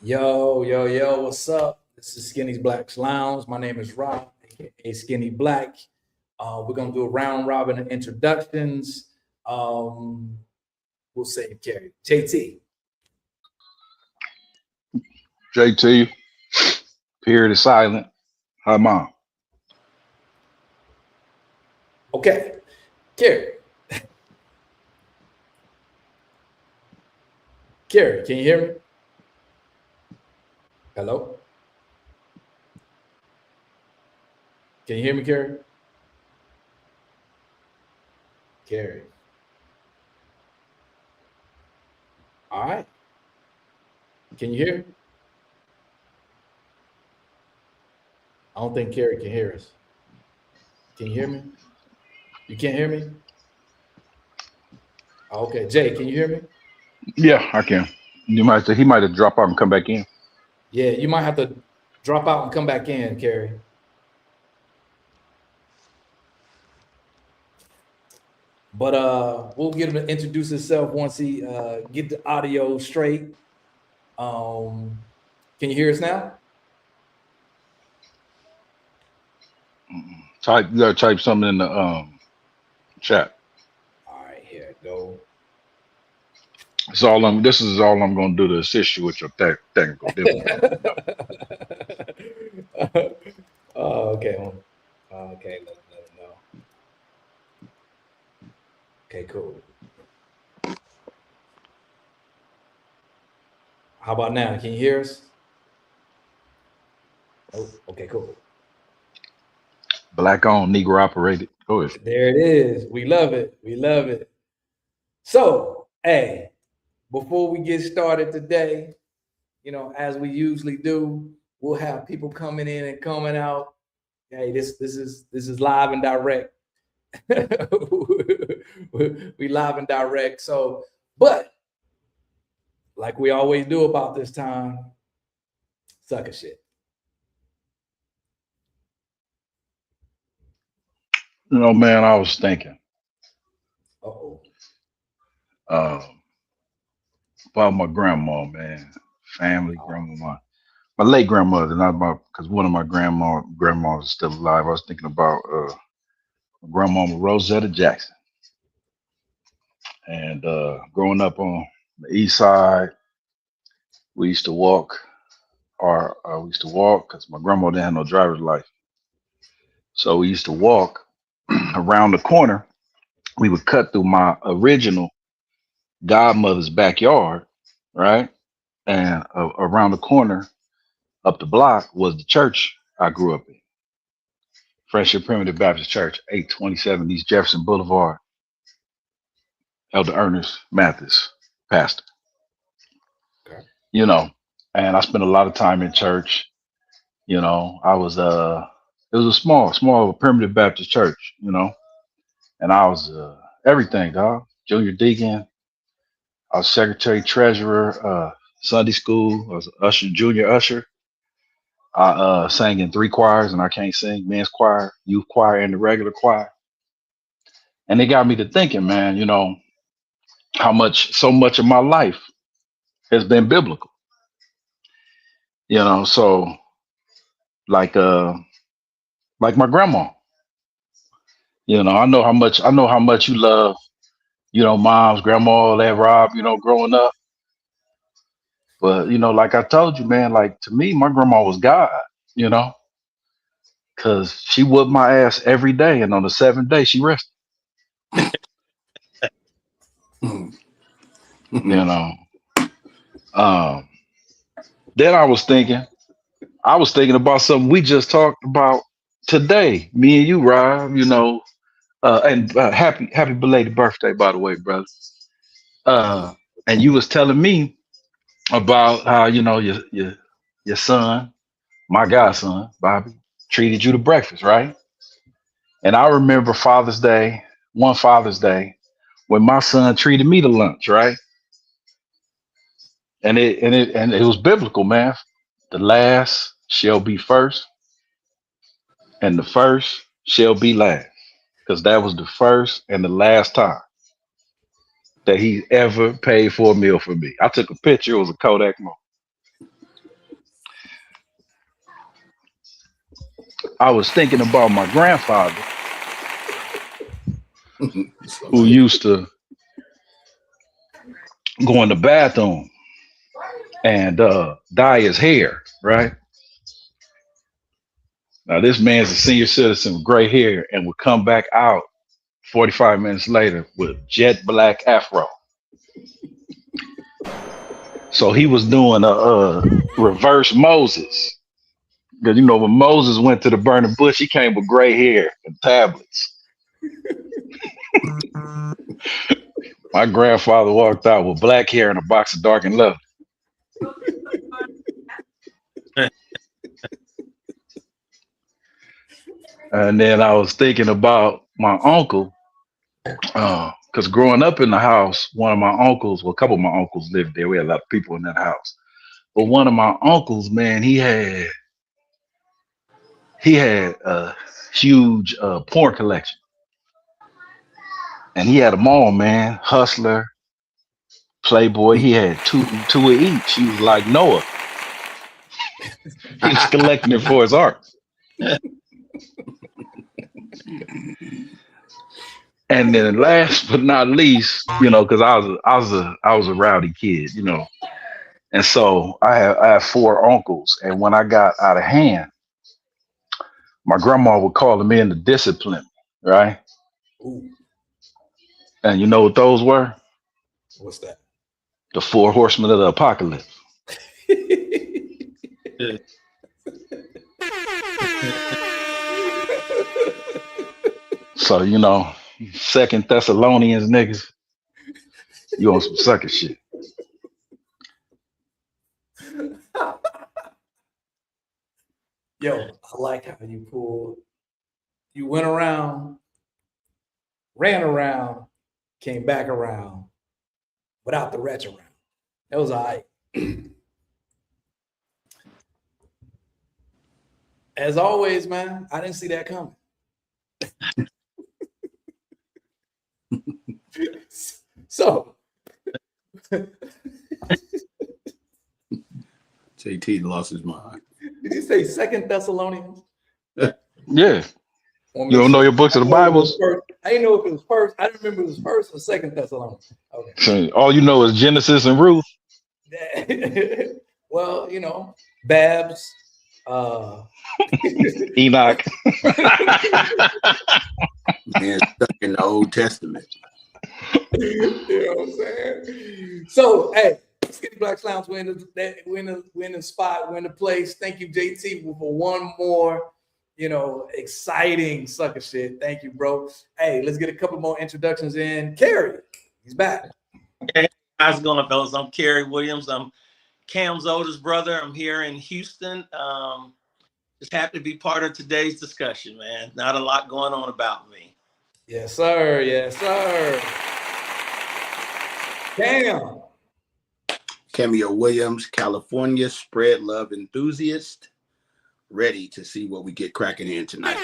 Yo, yo, yo, what's up? This is Skinny's Black's Lounge. My name is Rob, aka Skinny Black. We're gonna do a round robin of introductions. Um, we'll say Carrie. JT. JT, period is silent. Hi, mom. Okay. Carrie. Carrie, can you hear me? Hello? Can you hear me, Carrie? Carrie. All right. Can you hear me? I don't think Carrie can hear us. Can you hear me? You can't hear me? Okay. Jay, can you hear me? Yeah, I can. He might have dropped out and come back in. Yeah, you might have to drop out and come back in, Carrie. But we'll get him to introduce himself once he get the audio straight. Um, can you hear us now? You gotta type something in the chat. All right, here it go. This is all I'm gonna do to assist you with your technical difficulties. Oh, okay. Okay, let him know. Okay, cool. How about now? Can you hear us? Oh, okay, cool. Black on, Negro operated. Go ahead. There it is. We love it. We love it. So, hey, before we get started today, as we usually do, we'll have people coming in and coming out. Hey, this is live and direct. We live and direct. So, but like we always do about this time, sucker shit. Man, I was thinking Uh-oh. uh, about my grandma, man, family, Oh, grandma, my late grandmother, not about because one of my grandmas is still alive. I was thinking about grandmama Rosetta Jackson, and growing up on the east side, we used to walk, or we used to walk because my grandma didn't have no driver's license, so we used to walk around the corner. We would cut through my original godmother's backyard, right, and around the corner up the block was the church I grew up in, Friendship Primitive Baptist Church, 827 East Jefferson Boulevard. Elder Ernest Mathis, pastor. okay. You know, and I spent a lot of time in church. I was it was a small primitive Baptist church, and I was everything, dog. Junior deacon, I was secretary treasurer, Sunday school, I was usher, junior usher. I sang in three choirs, and I can't sing: men's choir, youth choir, and the regular choir. And it got me to thinking, man, so much of my life has been biblical. So like uh like my grandma. I know how much you love, moms, grandma, all that, Rob, growing up. But like I told you, man, like to me, my grandma was God, you know, because she whooped my ass every day, and on the seventh day she rested. You know. Um, then I was thinking about something we just talked about today, me and you, Rob. And happy belated birthday, by the way, brother. Uh, and you was telling me about how your son, my godson, Bobby, treated you to breakfast, right? And I remember Father's Day, when my son treated me to lunch, right? And it was biblical, man. The last shall be first, and the first shall be last, because that was the first and the last time that he ever paid for a meal for me. I took a picture. It was a Kodak moment. I was thinking about my grandfather who used to go in the bathroom and dye his hair, right? Now this man's a senior citizen with gray hair and would come back out 45 minutes later with jet black afro. So he was doing a reverse Moses. Because you know when Moses went to the burning bush, he came with gray hair and tablets. My grandfather walked out with black hair and a box of Dark and Love. And then I was thinking about my uncle, because growing up in the house, one of my uncles, well, a couple of my uncles lived there. We had a lot of people in that house. But one of my uncles, man, he had a huge porn collection, and he had them all, man. Hustler, Playboy. He had two of each. He was like Noah. He was collecting it for his art. And then last but not least, because I was a rowdy kid, and so I have four uncles, and when I got out of hand, my grandma would call them in to discipline, right? Ooh, And you know what those were? what's that? The four horsemen of the apocalypse. So Second Thessalonians niggas, you on some sucker shit. Yo, I like how you went around, ran around, came back around without the wretch around. That was all right. As always, man, I didn't see that coming. So JT lost his mind. did you say Second Thessalonians? Yeah. You don't know your books of the Bibles? I didn't know if it was first. I didn't remember if it was first or Second Thessalonians. Okay. So all you know is Genesis and Ruth. Well, Babs, Enoch. Man stuck in the Old Testament. You know what I'm saying? So, hey, Skinny Black Clowns, we're in the spot, we're in the place. Thank you, JT, for one more, exciting sucker shit. Thank you, bro. Hey, let's get a couple more introductions in. Kerry, he's back. Hey, how's it going, fellas? I'm Kerry Williams. I'm Cam's oldest brother. I'm here in Houston. Just happy to be part of today's discussion, man. Not a lot going on about me. Yes, sir. Yes, sir. Cam. Cameo Williams, California spread love enthusiast, ready to see what we get cracking in tonight.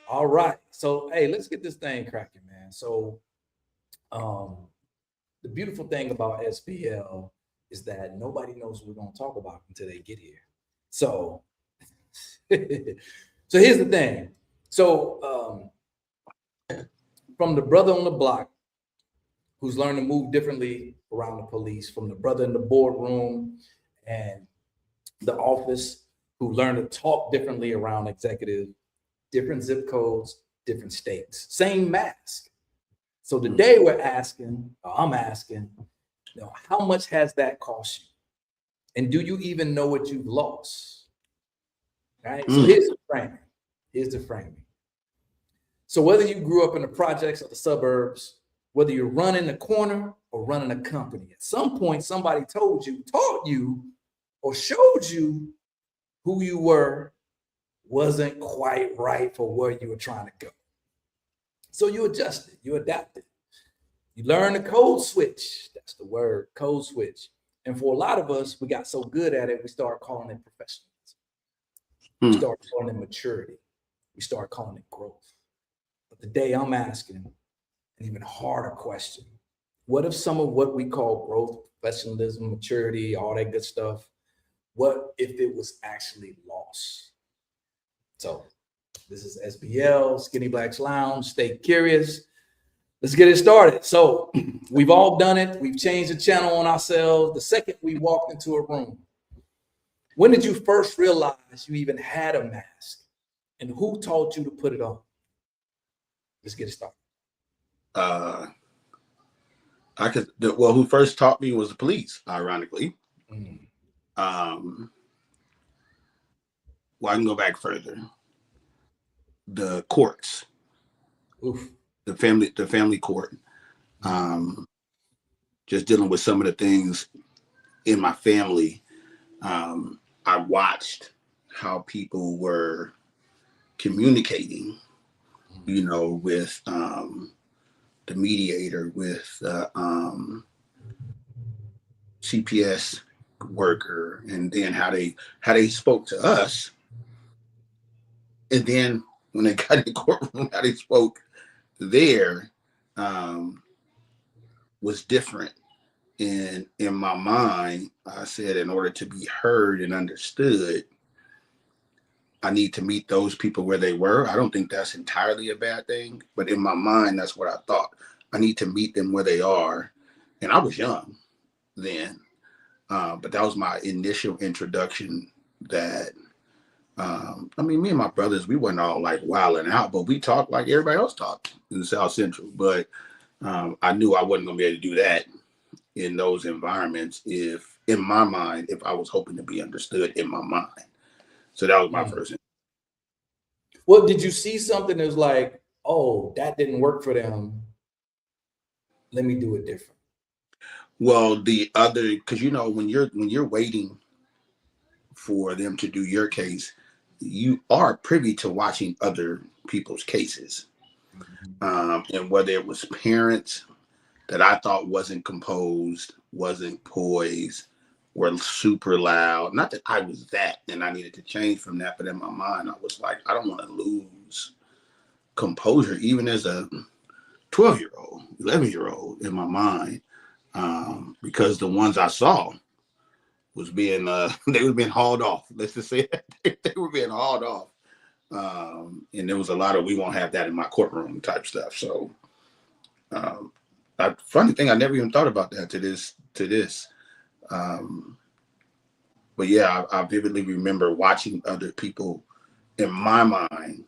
All right. So, hey, let's get this thing cracking, man. So, the beautiful thing about SPL is that nobody knows what we're going to talk about until they get here. So, so here's the thing. So, from the brother on the block who's learned to move differently around the police, from the brother in the boardroom and the office who learned to talk differently around executives, different zip codes, different states, same mask. So today I'm asking, how much has that cost you? And do you even know what you've lost? Right? So here's the framing. So whether you grew up in the projects or the suburbs, whether you're running a corner or running a company, at some point somebody taught you, or showed you who you were wasn't quite right for where you were trying to go. So you adjusted, you adapted. You learned the code switch. That's the word, code switch. And for a lot of us, we got so good at it, we start calling it professionalism. We start calling it maturity. We start calling it growth. But today I'm asking an even harder question. What if some of what we call growth, professionalism, maturity, all that good stuff, What if it was actually lost? So this is SBL, Skinny Blacks Lounge. Stay curious. Let's get it started. So we've all done it. We've changed the channel on ourselves the second we walked into a room. When did you first realize you even had a mask? And who taught you to put it on? Let's get it started. Who first taught me was the police, ironically. Well, I can go back further. The courts. Oof. The family court. Just dealing with some of the things in my family. I watched how people were communicating, with the mediator, with CPS worker, and then how they spoke to us, and then when they got in the courtroom, how they spoke there was different. And in my mind, I said, in order to be heard and understood, I need to meet those people where they were. I don't think that's entirely a bad thing, but in my mind, that's what I thought. I need to meet them where they are. And I was young then, but that was my initial introduction. That, me and my brothers, we weren't all like wilding out, but we talked like everybody else talked in the South Central. But I knew I wasn't going to be able to do that in those environments if I was hoping to be understood in my mind. So that was my first. Well, did you see something that was like, oh, that didn't work for them, let me do it different? Well, because when you're waiting for them to do your case, you are privy to watching other people's cases. And whether it was parents that I thought wasn't composed, wasn't poised, were super loud. Not that I was that and I needed to change from that, but in my mind, I was like, I don't want to lose composure, even as a 12-year-old, 11-year-old in my mind, because the ones I saw was being, they were being hauled off. Let's just say that. They were being hauled off. And there was a lot of, we won't have that in my courtroom type stuff. So, funny thing, I never even thought about that to this. But yeah, I vividly remember watching other people in my mind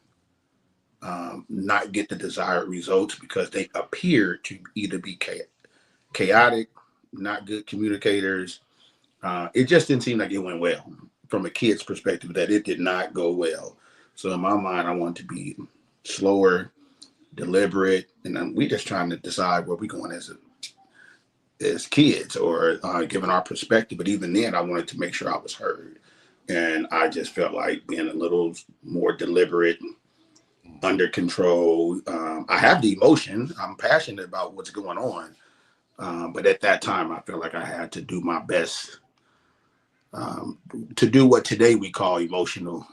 not get the desired results because they appeared to either be chaotic, not good communicators. It just didn't seem like it went well from a kid's perspective, that it did not go well. So in my mind, I wanted to be slower, deliberate, and we just trying to decide where we're going as kids, or given our perspective. But even then, I wanted to make sure I was heard. And I just felt like being a little more deliberate, under control. I have the emotion. I'm passionate about what's going on. But at that time, I felt like I had to do my best to do what today we call emotional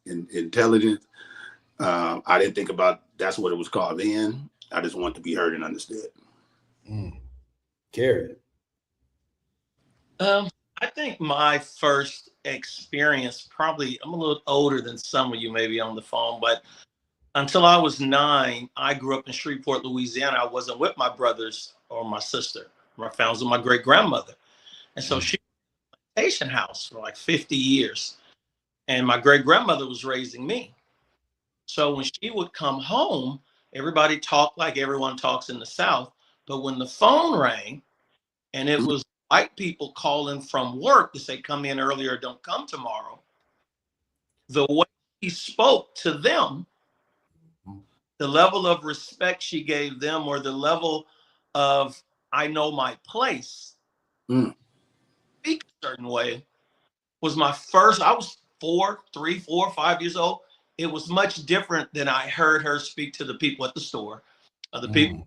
intelligence. I didn't think about that's what it was called then. I just wanted to be heard and understood. Gary. I think my first experience, probably, I'm a little older than some of you maybe on the phone, but until I was 9, I grew up in Shreveport, Louisiana. I wasn't with my brothers or my sister. My family was with my great grandmother. And so she was in a plantation house for like 50 years. And my great grandmother was raising me. So when she would come home, everybody talked like everyone talks in the South. But when the phone rang and it was white people calling from work to say, come in earlier, don't come tomorrow, the way she spoke to them, the level of respect she gave them, or the level of, I know my place, speak a certain way, was my first. I was 3, 4, 5 years old. It was much different than I heard her speak to the people at the store, or the people,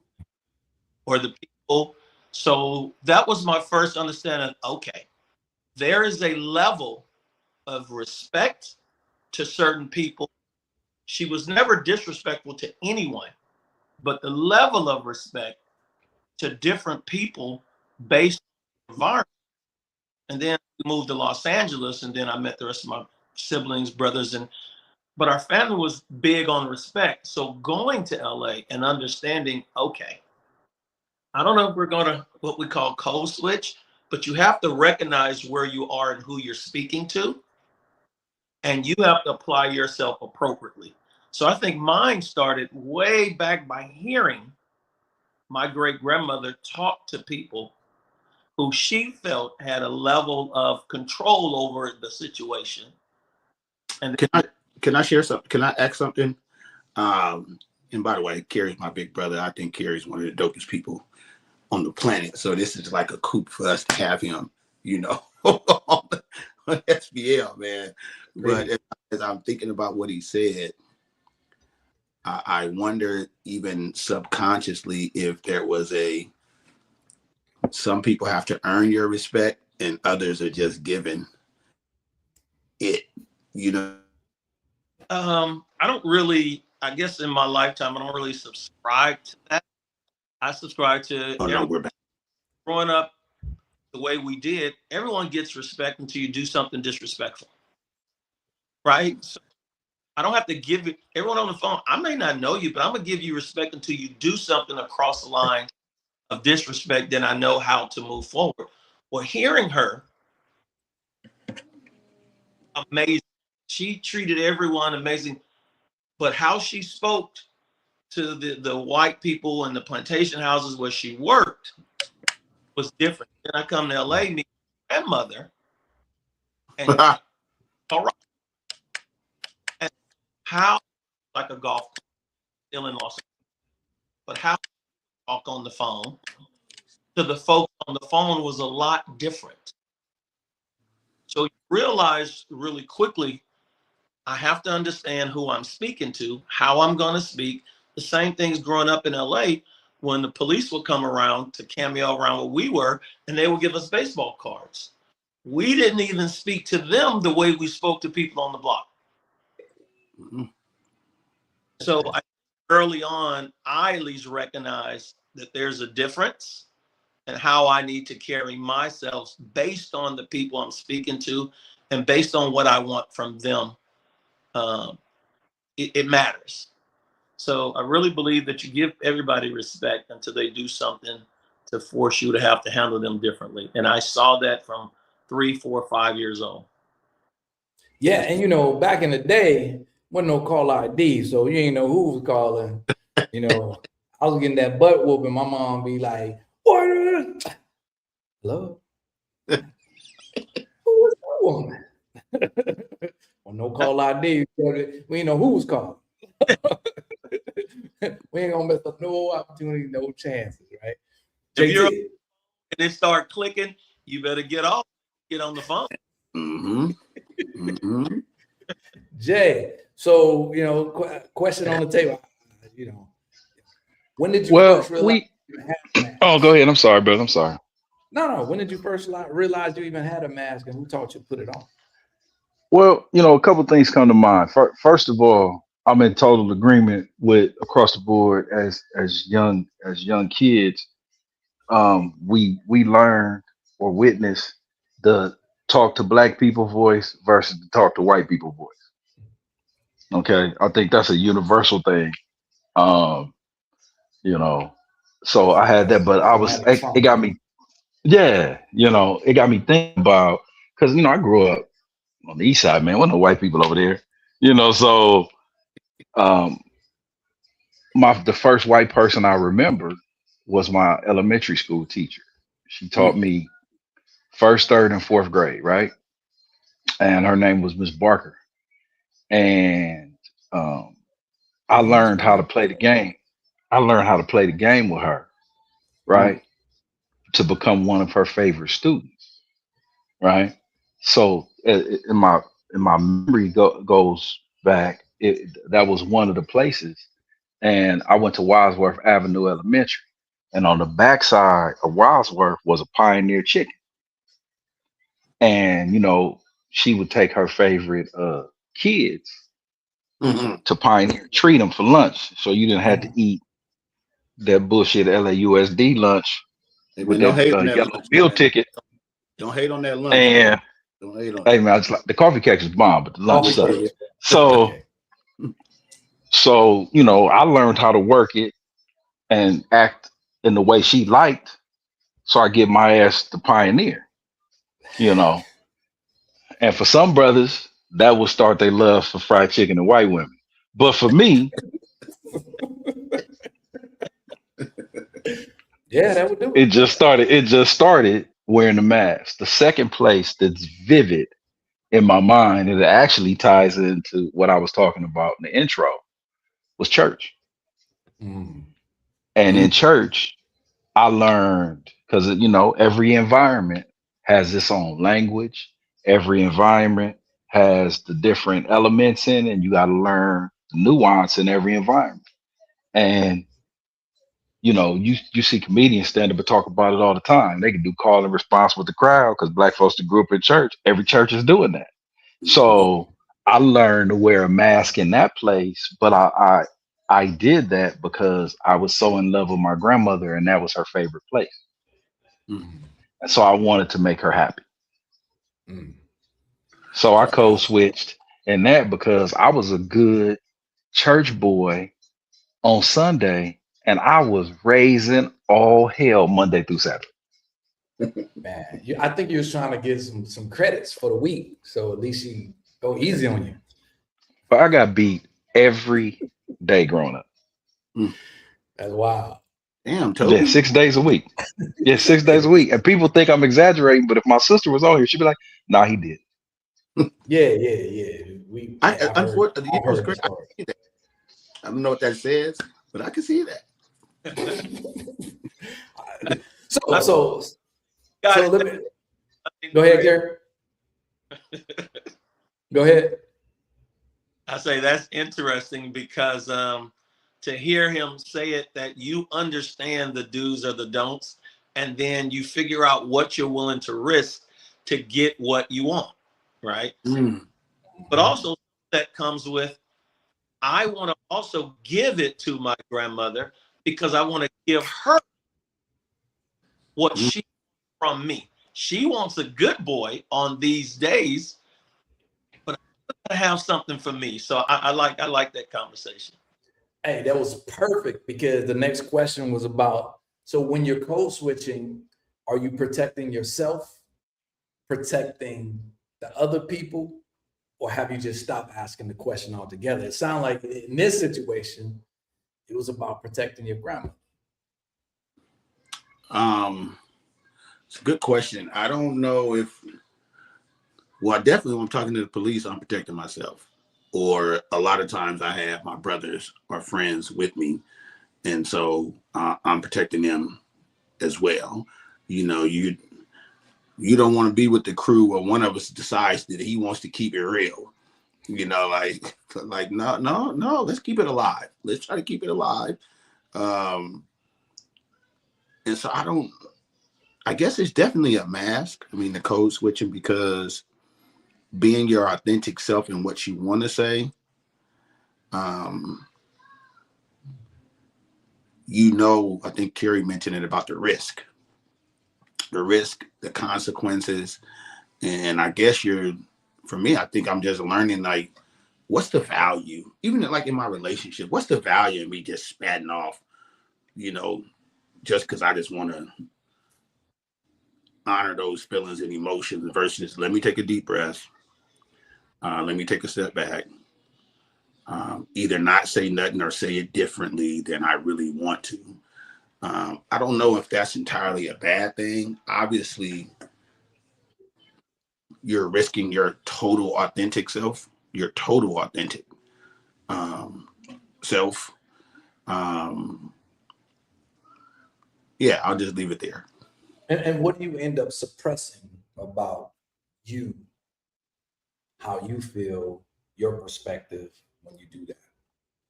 or the people. So that was my first understanding. Okay, there is a level of respect to certain people. She was never disrespectful to anyone, but the level of respect to different people based on the environment And then we moved to Los Angeles, and then I met the rest of my siblings, brothers, but our family was big on respect. So going to LA and understanding, okay, I don't know if we're going to what we call code switch, but you have to recognize where you are and who you're speaking to, and you have to apply yourself appropriately. So I think mine started way back by hearing my great grandmother talk to people who she felt had a level of control over the situation. And Can I share something? Can I ask something? And by the way, Kerry's my big brother. I think Kerry's one of the dopest people on the planet. So this is like a coup for us to have him, you know, on SBL, man. But as I'm thinking about what he said, I wonder even subconsciously if there was some people have to earn your respect and others are just given it, you know. I don't really, I guess in my lifetime, I don't really subscribe to that. I subscribe to We're back. Growing up the way we did, everyone gets respect until you do something disrespectful. Right? So I don't have to give it, everyone on the phone, I may not know you, but I'm going to give you respect until you do something across the line of disrespect, then I know how to move forward. Well, hearing her, amazing. She treated everyone amazing, but how she spoke to the white people in the plantation houses where she worked was different. Then I come to LA, meet my grandmother, and all right, and how like a golf still in Los Angeles, but how talk on the phone to the folks on the phone was a lot different. So you realize really quickly, I have to understand who I'm speaking to, how I'm going to speak. The same things growing up in LA when the police would come around to cameo around where we were, and they would give us baseball cards. We didn't even speak to them the way we spoke to people on the block. Mm-hmm. So early on, I at least recognized that there's a difference in how I need to carry myself based on the people I'm speaking to and based on what I want from them. It matters. So I really believe that you give everybody respect until they do something to force you to have to handle them differently. And I saw that from 3, 4, 5 years old. Yeah, and you know, back in the day, wasn't no call ID, so you ain't know who was calling. You know, I was getting that butt whooping. My mom be like, "What? Hello? Who was that woman?" Well, no call ID. We ain't know who was calling. We ain't gonna miss up no opportunity, no chances, right? If you're and it start clicking, you better get off, get on the phone. Mm-hmm. Mm-hmm. Jay, so you know, question on the table. You know, when did you first realize you had a mask? Oh, go ahead. I'm sorry, brother. I'm sorry. No. When did you first realize you even had a mask, and who taught you to put it on? Well, you know, a couple things come to mind. First of all, I'm in total agreement with across the board as young kids. We learned or witnessed the talk to black people voice versus the talk to white people voice. Okay, I think that's a universal thing. You know, so I had that, but it got me. Yeah, you know, it got me thinking about because you know I grew up on the east side, man. Wasn't no white people over there, you know. So, the first white person I remember was my elementary school teacher. She taught me first, third, and fourth grade, right? And her name was Miss Barker. And I learned how to play the game. I learned how to play the game with her, right? To become one of her favorite students, right? So in my memory goes back, that was one of the places. And I went to Wadsworth Avenue Elementary. And on the backside of Wadsworth was a Pioneer Chicken. And, you know, she would take her favorite kids to Pioneer, treat them for lunch. So you didn't have to eat that bullshit LAUSD lunch with that yellow bill ticket. Don't hate on that lunch. And Don't hate on hey it. man, it's like the coffee cake is bomb, but the lunch Coffee sucks. cake. So Okay. so I learned how to work it and act in the way she liked. So I give my ass the pioneer, you know. And for some brothers, that will start their love for fried chicken and white women. But for me, Yeah, that would do it it. just started wearing the mask. The second place that's vivid in my mind, and it actually ties into what I was talking about in the intro, was church. Mm. And in Mm. church, I learned because every environment has its own language. Every environment has the different elements in, it, and you got to learn the nuance in every environment. And you see comedians stand up and talk about it all the time. They can do call and response with the crowd because black folks that grew up in church. Every church is doing that. So I learned to wear a mask in that place, but I did that because I was so in love with my grandmother, and that was her favorite place. Mm. And so I wanted to make her happy. Mm. So I That's code powerful. switched in that because I was a good church boy on Sunday, and I was raising all hell Monday through Saturday. Man, I think you was trying to get some credits for the week, so at least you go easy on you. But I got beat every day growing up. Mm. That's wild. Damn, Yeah, Toby. 6 days a week. Yeah, 6 days a week. And people think I'm exaggerating, but if my sister was on here, she'd be like, "Nah, he did." Yeah. I've heard. Unfortunately, I've heard the I story. see that. I don't know what that says, but I can see that. So Got it. let me go ahead, Gary. Go ahead. I say that's interesting because to hear him say it, that you understand the do's or the don'ts, and then you figure out what you're willing to risk to get what you want, right? Mm. But also that comes with, I want to also give it to my grandmother because I want to give her what Mm. she from me. She wants a good boy on these days, but I want to have something for me. So I like that conversation. Hey, that was perfect because the next question was about, so when you're code switching, are you protecting yourself, protecting the other people, or have you just stopped asking the question altogether? It sounded like in this situation, it was about protecting your grandma. It's a good question. I don't know if, well, definitely when I'm talking to the police, I'm protecting myself. Or a lot of times I have my brothers or friends with me. And so I'm protecting them as well. You don't want to be with the crew where one of us decides that he wants to keep it real. Like no, let's keep it alive. Let's try to keep it alive. And so I guess it's definitely a mask. I mean, the code switching, because being your authentic self and what you want to say, I think Kerry mentioned it about the risk, the consequences. And I guess for me, I think I'm just learning, like, what's the value? Even like in my relationship, what's the value in me just spatting off, just because I just want to honor those feelings and emotions versus let me take a deep breath. Let me take a step back. Either not say nothing or say it differently than I really want to. I don't know if that's entirely a bad thing. Obviously, you're risking your total authentic self, your total authentic self. Yeah, I'll just leave it there. And what do you end up suppressing about you, how you feel, your perspective when you do that?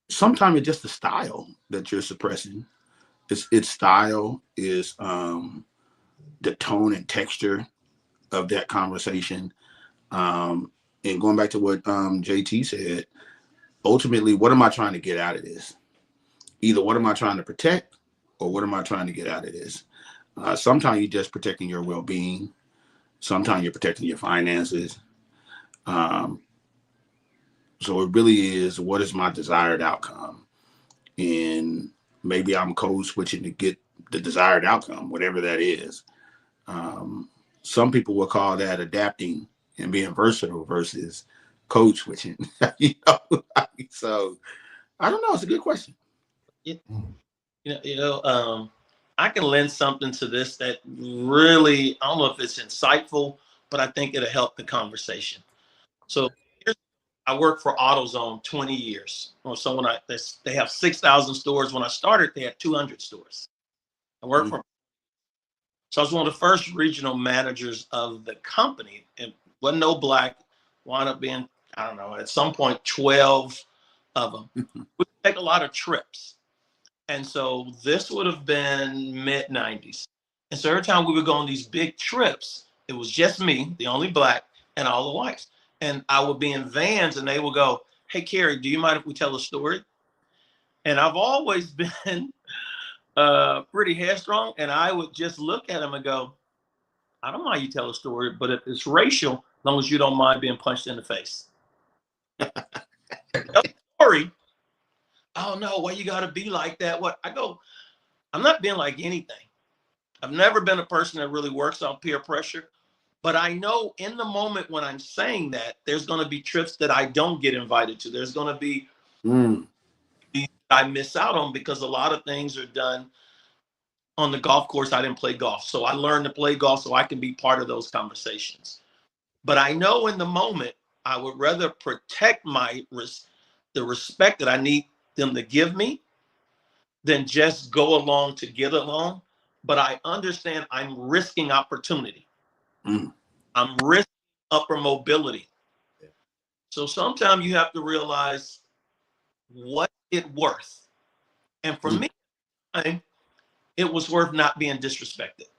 Sometimes it's just the style that you're suppressing. Its style is the tone and texture of that conversation. And going back to what JT said, ultimately, what am I trying to get out of this? Either what am I trying to protect, or what am I trying to get out of this? Sometimes you're just protecting your well-being. Sometimes you're protecting your finances. So it really is, what is my desired outcome? And maybe I'm code switching to get the desired outcome, whatever that is. Some people will call that adapting and being versatile versus code switching. So I don't know. It's a good question. I can lend something to this that really, I don't know if it's insightful, but I think it'll help the conversation. So I worked for AutoZone 20 years. So they have 6,000 stores. When I started, they had 200 stores. I worked for. So I was one of the first regional managers of the company, and wasn't no black. Wound up being, I don't know, at some point 12 of them. We take a lot of trips, and so this would have been mid 90s. And so every time we would go on these big trips, it was just me, the only black, and all the whites. And I would be in vans, and they would go, "Hey, Kerry, do you mind if we tell a story?" And I've always been pretty headstrong, and I would just look at him and go, "I don't mind you tell a story, but if it's racial, as long as you don't mind being punched in the face." Story. Oh no, why you gotta be like that? What I go, I'm not being like anything. I've never been a person that really works on peer pressure, but I know in the moment when I'm saying that, there's gonna be trips that I don't get invited to. There's gonna be I miss out on because a lot of things are done on the golf course. I didn't play golf. So I learned to play golf so I can be part of those conversations. But I know in the moment, I would rather protect the respect that I need them to give me than just go along to get along. But I understand I'm risking opportunity. I'm risking upper mobility. So sometimes you have to realize what it's worth. And for me, it was worth not being disrespected,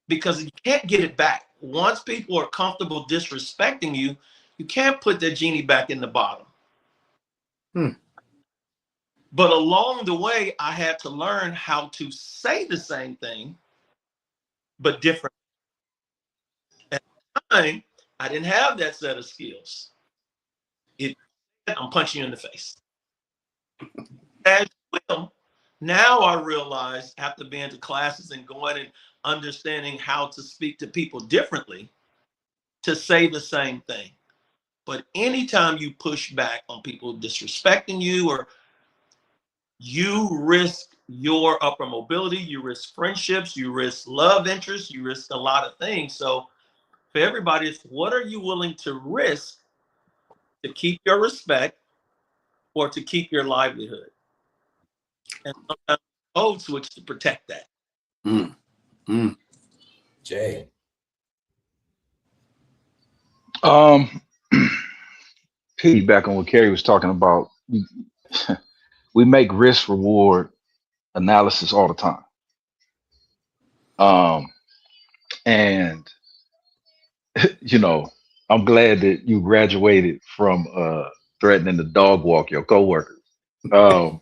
because you can't get it back. Once people are comfortable disrespecting you, you can't put the genie back in the bottle. But along the way, I had to learn how to say the same thing, but different. At the time, I didn't have that set of skills. I'm punching you in the face. As well, now I realize, after being to classes and going and understanding how to speak to people differently, to say the same thing. But anytime you push back on people disrespecting you, or you risk your upper mobility, you risk friendships, you risk love interests, you risk a lot of things. So for everybody, it's what are you willing to risk to keep your respect or to keep your livelihood? And sometimes code switch to protect that. Jay. Piggyback on what Kerry was talking about. We make risk reward analysis all the time. And I'm glad that you graduated from threatening to dog walk your coworkers. Oh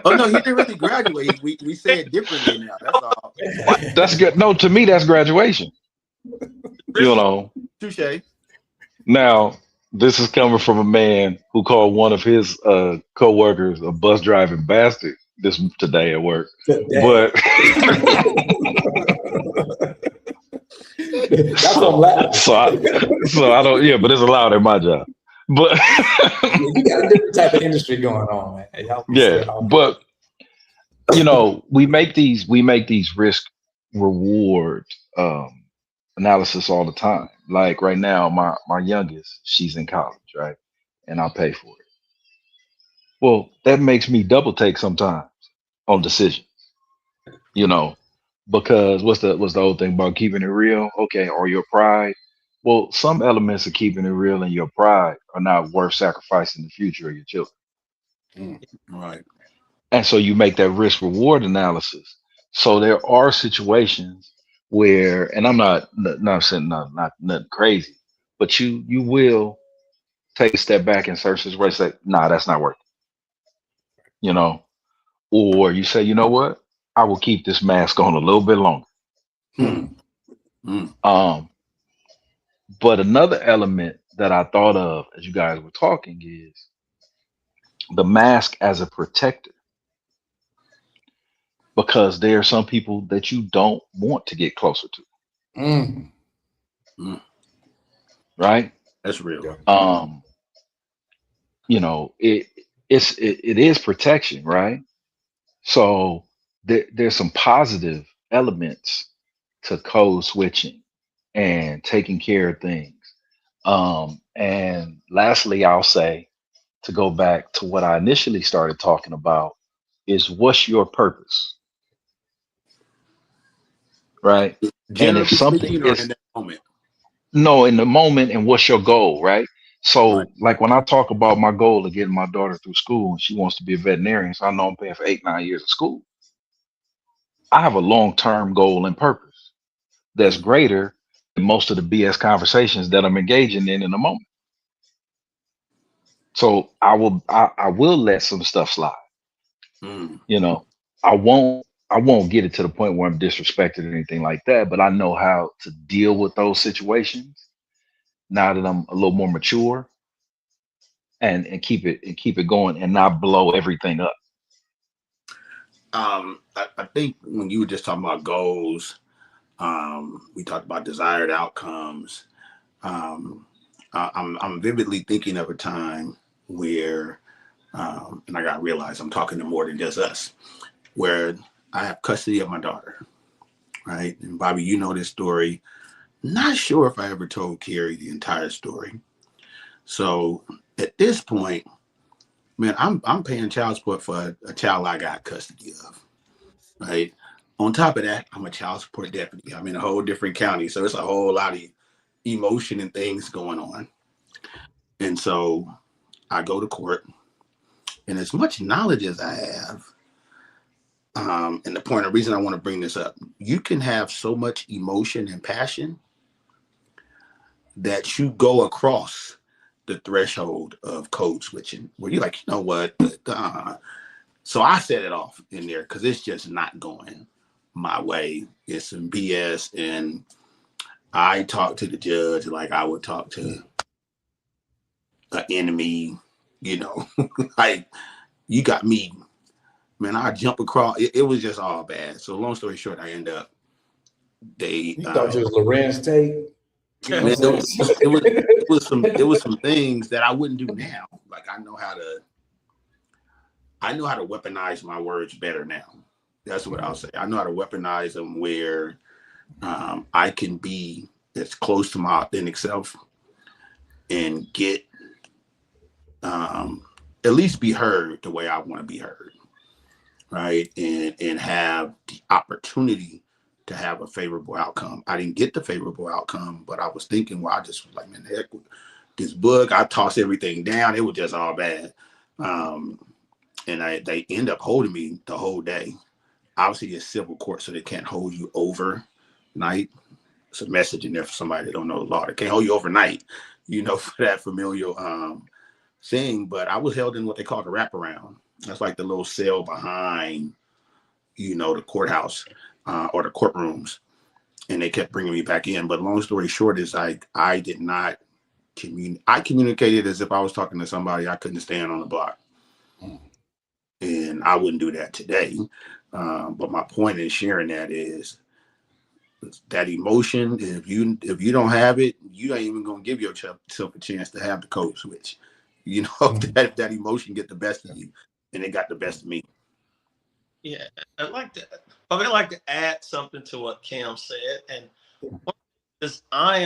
no, he didn't really graduate. We say it differently now. That's all. That's good. No, to me, that's graduation. Touche. Now, this is coming from a man who called one of his coworkers a bus driving bastard today at work. But that's allowed. So I don't. Yeah, but it's allowed in my job. But you got a different type of industry going on, man. Yeah, but we make these risk reward analysis all the time. Like right now, my youngest, she's in college, right? And I'll pay for it. Well, that makes me double take sometimes on decisions, because what's the old thing about keeping it real? Okay, or your pride. Well, some elements of keeping it real and your pride are not worth sacrificing the future of your children. Right. And so you make that risk reward analysis. So there are situations where, and I'm not saying not nothing crazy, but you will take a step back and search this way, say, nah, that's not worth it. Or you say, you know what? I will keep this mask on a little bit longer. Mm. But another element that I thought of as you guys were talking is the mask as a protector, because there are some people that you don't want to get closer to, Mm. Mm. right? That's real. Yeah. Um, it is protection, right? So there's some positive elements to code switching and taking care of things. And lastly, I'll say, to go back to what I initially started talking about, is what's your purpose, right? And if Generally something speaking, or in is that moment. no in the moment, and what's your goal, right? Right. So, like when I talk about my goal of getting my daughter through school, and she wants to be a veterinarian, so I know I'm paying for 8, 9 years of school. I have a long-term goal and purpose that's Mm. greater than most of the BS conversations that I'm engaging in the moment. So I will let some stuff slide. Mm. You know, I won't get it to the point where I'm disrespected or anything like that, but I know how to deal with those situations now that I'm a little more mature, and keep it going and not blow everything up. I think when you were just talking about goals, we talked about desired outcomes. Um, I'm vividly thinking of a time where, and I got to realize I'm talking to more than just us, where I have custody of my daughter, right? And Bobby, you know this story. Not sure if I ever told Carrie the entire story. So at this point, man, I'm paying child support for a child I got custody of, right? On top of that, I'm a child support deputy. I'm in a whole different county, so it's a whole lot of emotion and things going on. And so I go to court, and as much knowledge as I have, and the point, the reason I want to bring this up, you can have so much emotion and passion that you go across the threshold of code switching, where you're like, you know what? So I set it off in there because it's just not going my way. It's some BS, and I talk to the judge like I would talk to an enemy. You know, like you got me, man. I jump across. It was just all bad. So long story short, I end up they. You thought you was Lorenz Tate? You know Man, what I'm saying? it was some things that I wouldn't do now. Like I know how to weaponize my words better now. That's what I'll say. I know how to weaponize them where I can be as close to my authentic self and get at least be heard the way I want to be heard, right? And have the opportunity to have a favorable outcome. I didn't get the favorable outcome, but I was thinking, well, I just was like, man, heck, this book, I tossed everything down. It was just all bad. And they end up holding me the whole day. Obviously, it's civil court, so they can't hold you overnight. It's a message in there for somebody that don't know the law. They can't hold you overnight, you know, for that familial thing. But I was held in what they call the wraparound. That's like the little cell behind, you know, the courthouse or the courtrooms. And they kept bringing me back in. But long story short is I did not I communicated as if I was talking to somebody I couldn't stand on the block. And I wouldn't do that today. But my point in sharing that is that emotion. If you don't have it, you ain't even gonna give yourself a chance to have the code switch. You know, that emotion get the best of you, and it got the best of me. Yeah, I'd like to add something to what Cam said, and because I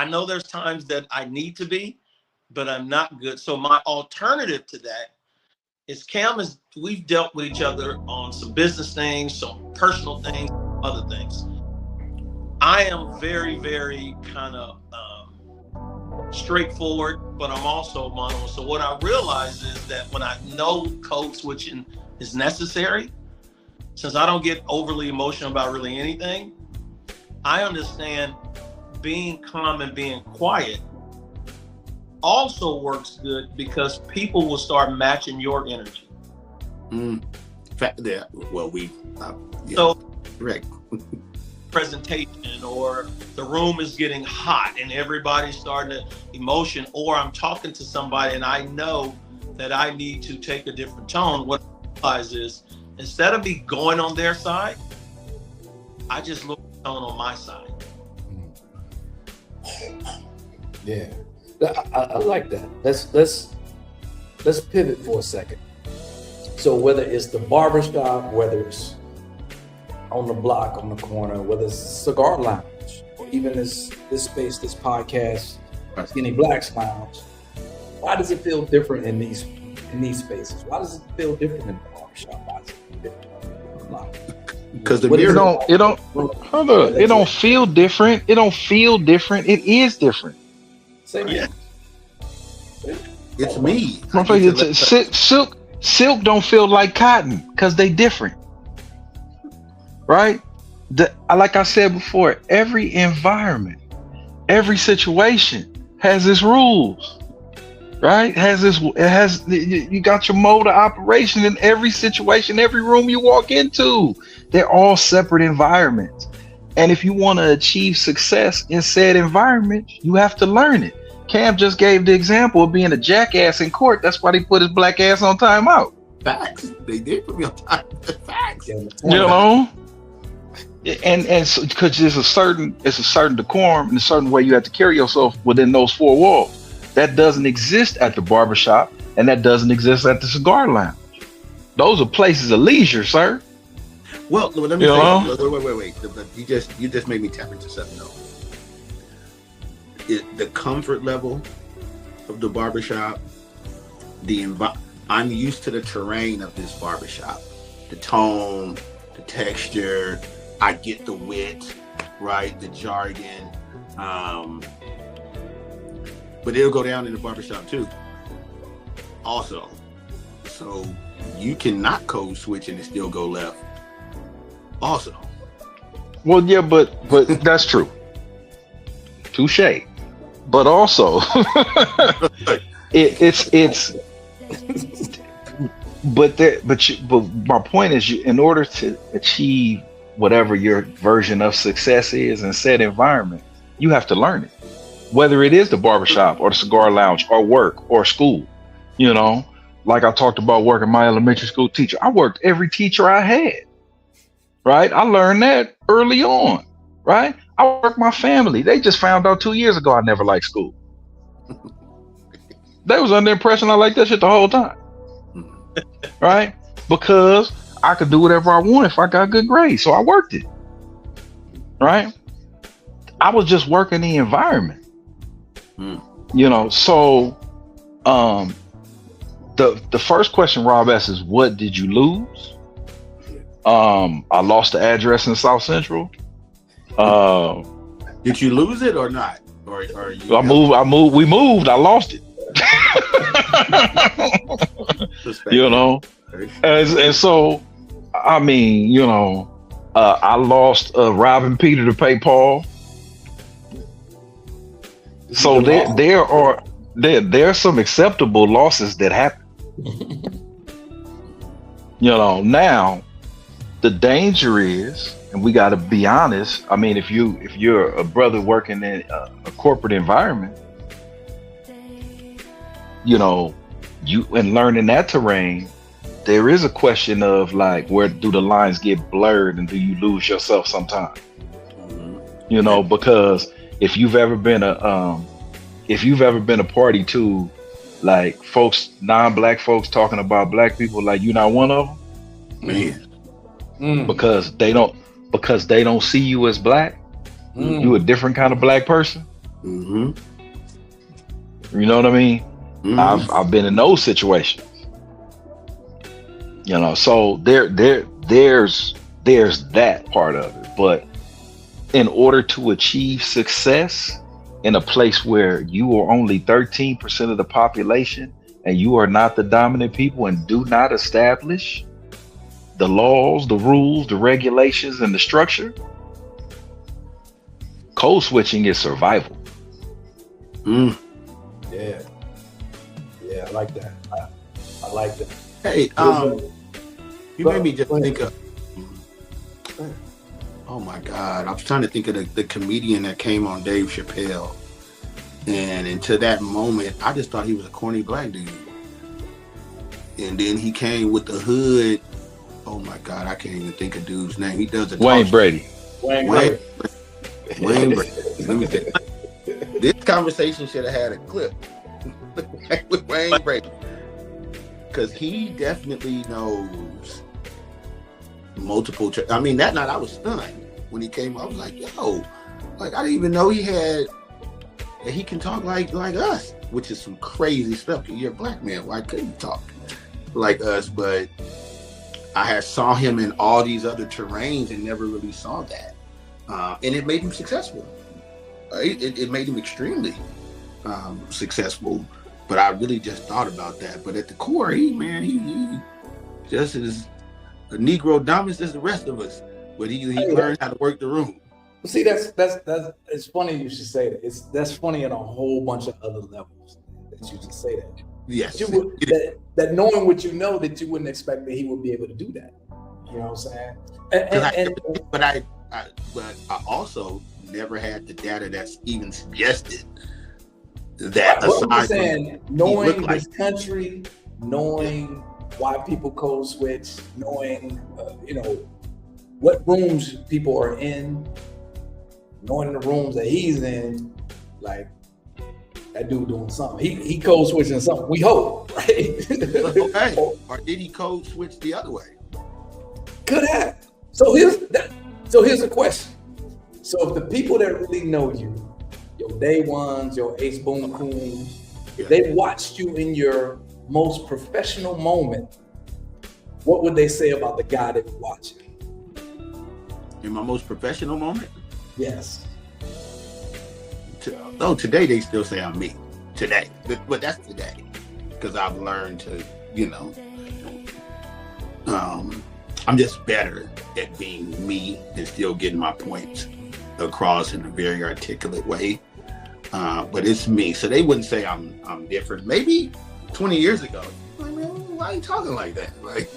know there's times that I need to be, but I'm not good. So my alternative to that is we've dealt with each other on some business things, some personal things, other things. I am very, very kind of straightforward, but I'm also mono. So what I realize is that when I know code switching is necessary, since I don't get overly emotional about really anything, I understand being calm and being quiet also works good because people will start matching your energy. Well, yeah, So correct. presentation, or the room is getting hot and everybody's starting to emotion, or I'm talking to somebody and I know that I need to take a different tone. What I realize is, instead of me going on their side, I just look at the tone on my side. Yeah, I like that. Let's pivot for a second. So whether it's the barbershop, whether it's on the block, on the corner, whether it's cigar lounge, or even this space, this podcast, Skinny Blacks Lounge, why does it feel different in these spaces? Why does it feel different in the barbershop? Why does it feel different in the block? Because the What is mirror, it don't feel different. It don't feel different. It is different. Same Yeah. it's me. Silk don't feel like cotton because they different, right? Like I said before, every environment, every situation has its rules, right? You got your mode of operation in every situation, every room you walk into. They're all separate environments, and if you want to achieve success in said environment, you have to learn it. Cam just gave the example of being a jackass in court. That's why they put his black ass on timeout. Facts. They did put me on time. Facts. Yeah, You know, and so, because it's a certain decorum and a certain way you have to carry yourself within those four walls. That doesn't exist at the barbershop, and that doesn't exist at the cigar lounge. Those are places of leisure, sir. Well, let me You know? wait. You just made me tap into something else. The comfort level of the barbershop, I'm used to the terrain of this barbershop, the tone, the texture. I get the wit, right? The jargon. But it'll go down in the barbershop too. Also, so you cannot code switch and it still go left. Also, Well, yeah, but that's true. Touche. But also, it's. But my point is, in order to achieve whatever your version of success is in said environment, you have to learn it. Whether it is the barbershop or the cigar lounge or work or school, you know, like I talked about working my elementary school teacher. I worked every teacher I had, right? I learned that early on, right? I worked my family. They just found out 2 years ago I never liked school. They was under the impression I liked that shit the whole time, right? Because I could do whatever I want if I got good grades, so I worked it, right? I was just working the environment. You know, so the first question Rob asked is, what did you lose? I lost the address in South Central. did you lose it or not? Or you? We moved. I lost it. You know, and so I mean, you know, I lost robbing Peter to pay Paul. So there are some acceptable losses that happen. You know, now the danger is, and we got to be honest. I mean, if you're a brother working in a corporate environment, you know, and learning that terrain, there is a question of like, where do the lines get blurred, and do you lose yourself sometimes? You know, because if you've ever been a party to like folks, non-black folks talking about black people like you're not one of them, Man. because they don't see you as black. You a different kind of black person. Mm-hmm. You know what I mean? Mm-hmm. I've been in those situations. You know, so there's that part of it. But in order to achieve success in a place where you are only 13% of the population and you are not the dominant people and do not establish the laws, the rules, the regulations, and the structure, code switching is survival. Mm. Yeah, I like that. I like that. Hey, You made me just think of. Oh my God! I was trying to think of the comedian that came on Dave Chappelle, and into that moment, I just thought he was a corny black dude. And then he came with the hood. Oh my God! I can't even think of dude's name. He does it. Wayne Brady. Wayne Brady. Let me think. This conversation should have had a clip with Wayne Brady, because he definitely knows multiple. I mean, that night I was stunned when he came. I was like, "Yo, like I didn't even know he can talk like us," which is some crazy stuff. You're a black man. Why couldn't you talk like us? But I had saw him in all these other terrains and never really saw that, and it made him successful. It made him extremely successful. But I really just thought about that. But at the core, he just as a Negro dominant as the rest of us. But he learned how to work the room. See, that's it's funny you should say that. That's funny on a whole bunch of other levels that you just say that. Yes. That knowing what you know, that you wouldn't expect that he would be able to do that. You know what I'm saying? But I also never had the data that's even suggested that. What I'm saying, knowing this country, knowing why people code switch, knowing what rooms people are in, knowing the rooms that he's in, like that dude doing something. He code switching something. We hope, right? Okay. Or did he code switch the other way? Could have. So here's a question. So if the people that really know you, your day ones, your ace boom coons, they watched you in your most professional moment, what would they say about the guy they were watching? In my most professional moment? Yes. Today they still say I'm me. Today. But that's today. Because I've learned to, I'm just better at being me and still getting my points across in a very articulate way. But it's me. So they wouldn't say I'm different. Maybe 20 years ago, like, man, why are you talking like that? Like,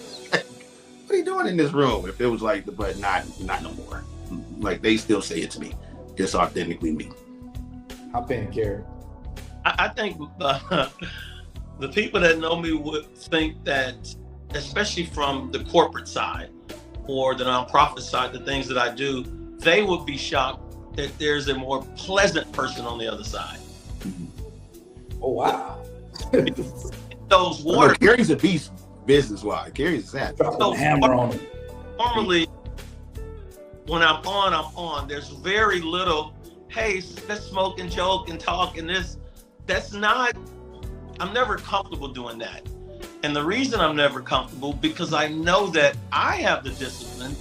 what are you doing in this room? If it was like, but not no more. Like, they still say it's me. It's authentically me. Hop in, Kerry. I think the people that know me would think that, especially from the corporate side or the nonprofit side, the things that I do, they would be shocked that there's a more pleasant person on the other side. Oh, wow. Those waters. Gary's a beast business-wise. Gary's that. Hammer on it. Normally, when I'm on. There's very little, hey, let's smoke and joke and talk and this. I'm never comfortable doing that. And the reason I'm never comfortable, because I know that I have the discipline,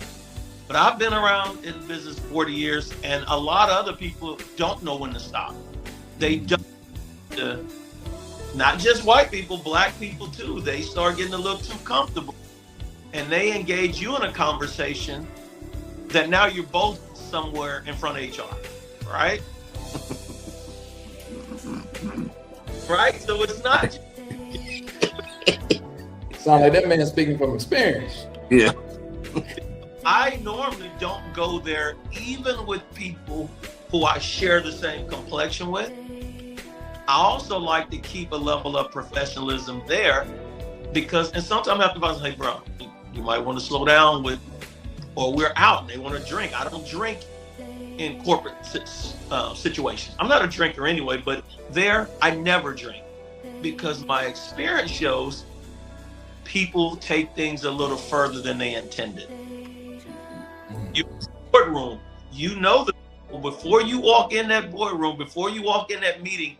but I've been around in business 40 years and a lot of other people don't know when to stop. They don't. Not just white people, black people too. They start getting a little too comfortable and they engage you in a conversation that now you're both somewhere in front of HR, right? Right? So it's not. Sound like that man speaking from experience. Yeah. I normally don't go there, even with people who I share the same complexion with. I also like to keep a level of professionalism there because, and sometimes I have to say, hey, bro, you might want to slow down with, or we're out and they want to drink. I don't drink in corporate situations. I'm not a drinker anyway, but there I never drink because my experience shows people take things a little further than they intended. You boardroom, before you walk in that boardroom, before you walk in that meeting,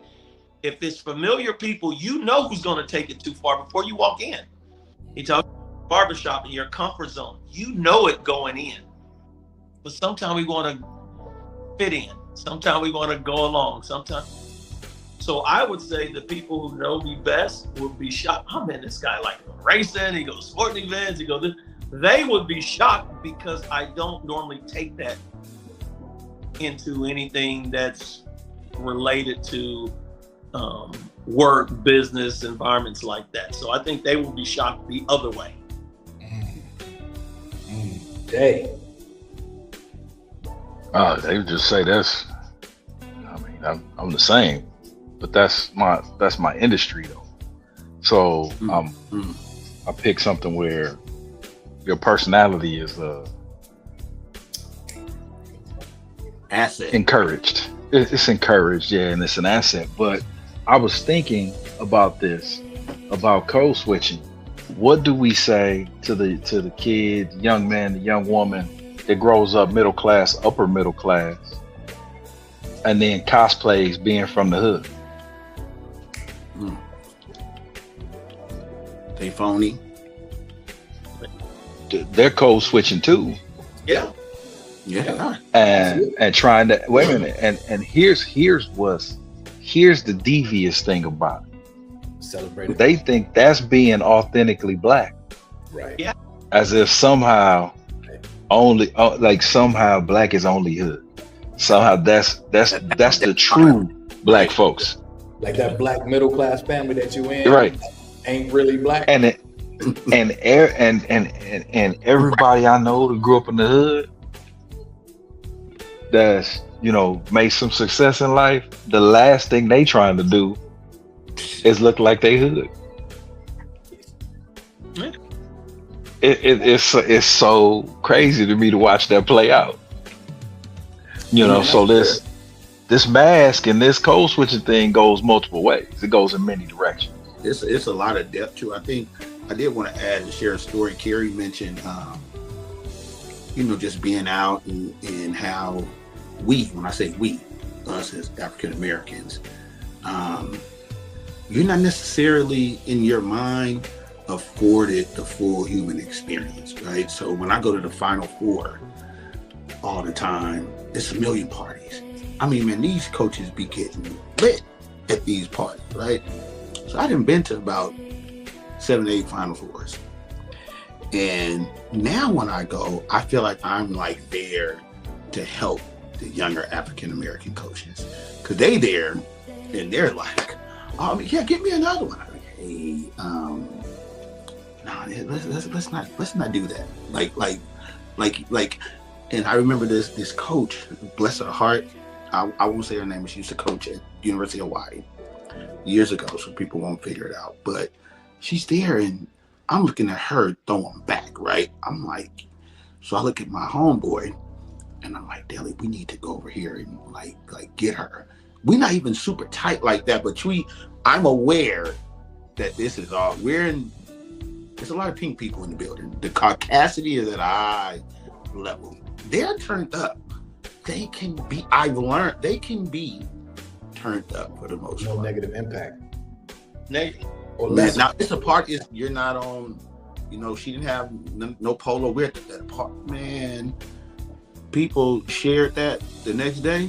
if it's familiar people, you know who's going to take it too far before you walk in. You talk barbershop in your comfort zone. You know it going in. But sometimes we want to fit in. Sometimes we want to go along. So I would say the people who know me best would be shocked. Oh man, this guy like racing, he goes sporting events, he goes this. They would be shocked because I don't normally take that into anything that's related to work, business, environments like that. So I think they will be shocked the other way. Jay. They would just say that's. I mean, I'm the same, but that's my industry though. So I pick something where your personality is Asset. encouraged. It's encouraged, yeah, and it's an asset. But I was thinking about this, about code switching. What do we say to the kid, young man, the young woman that grows up middle class, upper middle class, and then cosplays being from the hood? They phony. They're code switching too, Yeah. Yeah. and trying to wait a minute. And here's the devious thing about it. Celebrating. They think that's being authentically black, Right. Yeah. as if somehow only like somehow black is only hood. Somehow that's the true black folks, Like that black middle class family that you in. right? Ain't really black. And it, and everybody I know that grew up in the hood, that's made some success in life. The last thing they trying to do is look like they hood. Yeah. It's so crazy to me to watch that play out. So this mask and this code switching thing goes multiple ways. It goes in many directions. It's a lot of depth to. I think I did want to add and share a story. Carrie mentioned, just being out and how when I say we, us as African Americans, you're not necessarily in your mind afforded the full human experience, right? So when I go to the Final Four all the time, it's a million parties. I mean, man, these coaches be getting lit at these parties, right? So I done been to about 7 to 8 Final Fours. And now when I go, I feel like I'm like there to help the younger African American coaches. Cause they there and they're like, oh yeah, get me another one. I'm like, hey, let's not do that. Like, and I remember this coach, bless her heart, I won't say her name, but she used to coach at University of Hawaii years ago, so people won't figure it out. But she's there, and I'm looking at her throwing back, right? I'm like, so I look at my homeboy, and I'm like, Deli, we need to go over here and like get her. We're not even super tight like that, but I'm aware that this is all. There's a lot of pink people in the building. The caucasity is at a high level. They're turned up. I've learned they can be turned up for the most No part. negative impact. Negative. Or less. Now it's a part is you're not on, she didn't have no polo. We're at that part, man. People shared that the next day.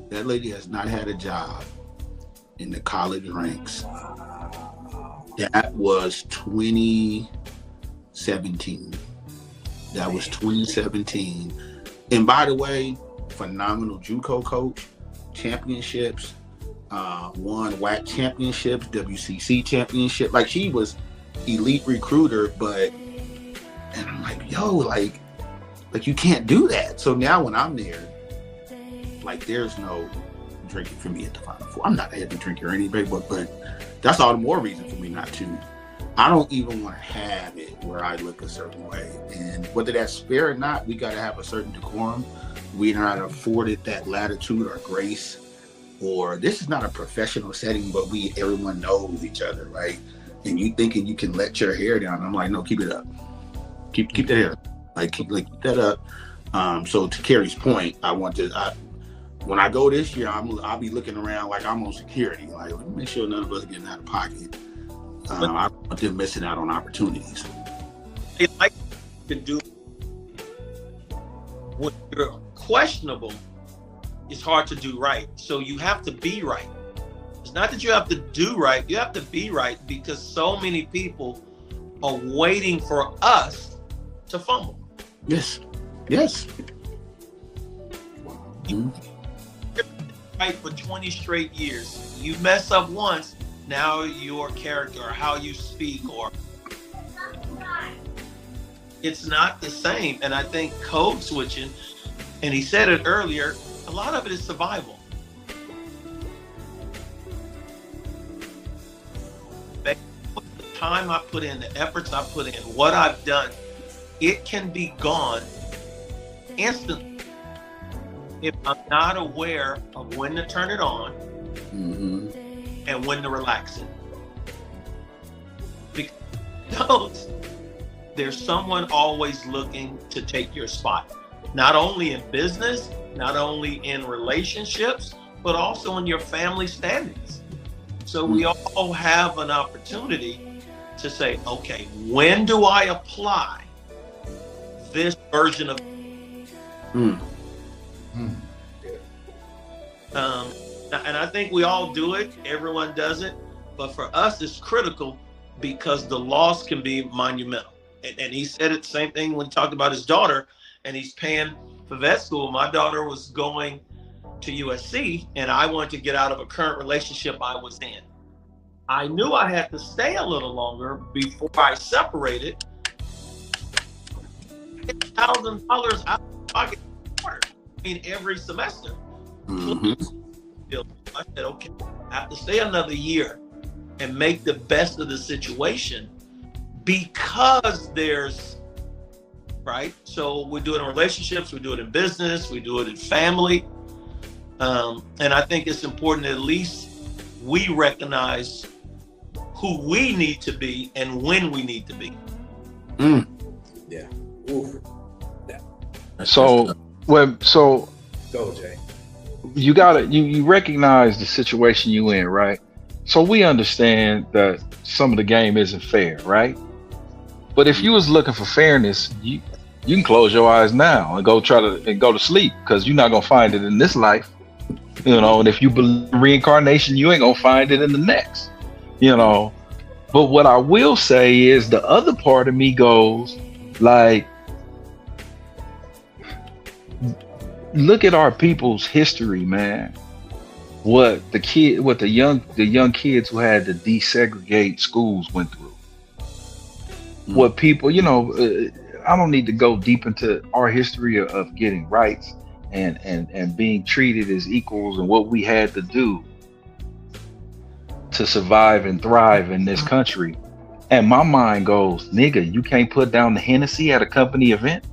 That lady has not had a job in the college ranks. That was 2017. That was 2017. And by the way, phenomenal JUCO coach, championships, won WAC championships, WCC championship. Like she was elite recruiter, and I'm like, yo, like you can't do that. So now when I'm there, like there's no drinking for me at the Final Four. I'm not a heavy drinker or anything, but that's all the more reason for me not to. I don't even want to have it where I look a certain way. And whether that's fair or not, we got to have a certain decorum. We're not afforded that latitude or grace, or this is not a professional setting, but everyone knows each other, right? And you thinking you can let your hair down. I'm like, no, keep it up. Keep that hair. Keep that up. So to Carrie's point, when I go this year, I'll be looking around like I'm on security. Like, let me make sure none of us are getting out of pocket. I don't want them missing out on opportunities. They like to do when you're questionable. It's hard to do right, so you have to be right. It's not that you have to do right; you have to be right because so many people are waiting for us to fumble. Yes. Right for 20 straight years. You mess up once, now your character or how you speak or it's not the same. And I think code switching, and he said it earlier, a lot of it is survival. The time I put in, the efforts I put in, what I've done, it can be gone instantly if I'm not aware of when to turn it on and when to relax it. Because there's someone always looking to take your spot, not only in business, not only in relationships, but also in your family standings. So we all have an opportunity to say, okay, when do I apply this version of and I think we all do it, everyone does it, but for us it's critical because the loss can be monumental. And he said it, same thing when he talked about his daughter, and he's paying for vet school. My daughter was going to USC, and I wanted to get out of a current relationship I was in. I knew I had to stay a little longer before I separated. $1,000 out of pocket, I mean, every semester. I said, okay, I have to stay another year and make the best of the situation because there's, right? So we do it in relationships, we do it in business, we do it in family. And I think it's important that at least we recognize who we need to be and when we need to be. Yeah. Oof. So Go, Jay. you gotta you recognize the situation you in, right? So we understand that some of the game isn't fair, right? But if you was looking for fairness, you can close your eyes now and go to sleep, because you're not gonna find it in this life, you know. And if you believe in reincarnation, you ain't gonna find it in the next, you know. But what I will say is the other part of me goes like, look at our people's history, man. What the young kids who had to desegregate schools went through. What people, you know, I don't need to go deep into our history of getting rights and being treated as equals and what we had to do to survive and thrive in this country. And my mind goes, nigga, you can't put down the Hennessy at a company event.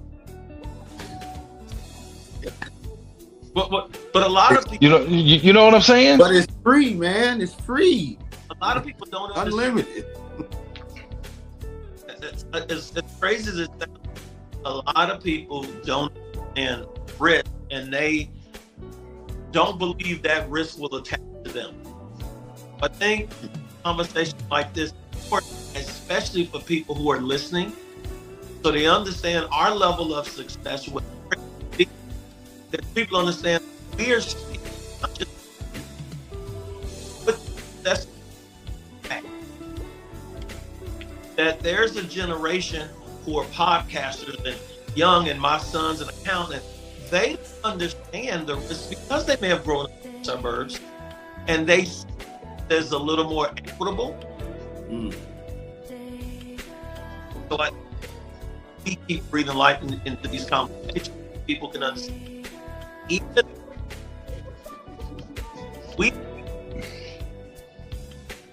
But a lot of people, you know what I'm saying? But it's free, man. It's free. A lot of people don't understand. Unlimited. As crazy as it sounds, a lot of people don't understand risk, and they don't believe that risk will attach to them. I think conversations like this, especially for people who are listening, so they understand our level of success. That people understand we are not just, but that's that there's a generation who are podcasters and young, and my son's an accountant. They understand the risk because they may have grown up in the suburbs, and there's a little more equitable. So we keep breathing life into these conversations. People can understand. Even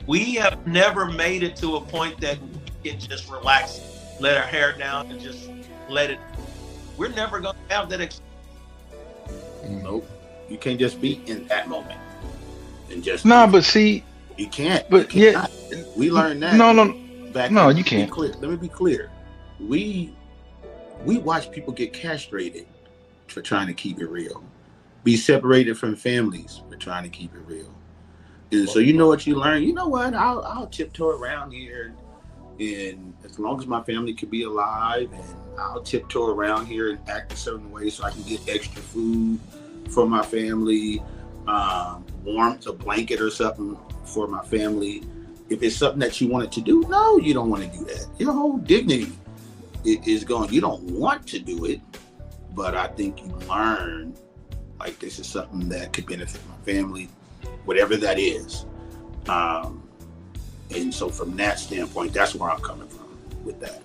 we have never made it to a point that we can just relax, let our hair down, and just let it. We're never going to have that experience. Nope. You can't just be in that moment and just. But see, you can't. But you cannot. We learned that. No. Back No, then. you can't. Let me be clear. We watch people get castrated for trying to keep it real. Be separated from families for trying to keep it real. And so you know what you learn? You know what? I'll tiptoe around here, and as long as my family could be alive, and I'll tiptoe around here and act a certain way so I can get extra food for my family, warmth, a blanket or something for my family. If it's something that you wanted to do, no, you don't want to do that. Your whole dignity is gone. You don't want to do it, but I think you learn, like, this is something that could benefit my family, whatever that is. And so from that standpoint, that's where I'm coming from with that.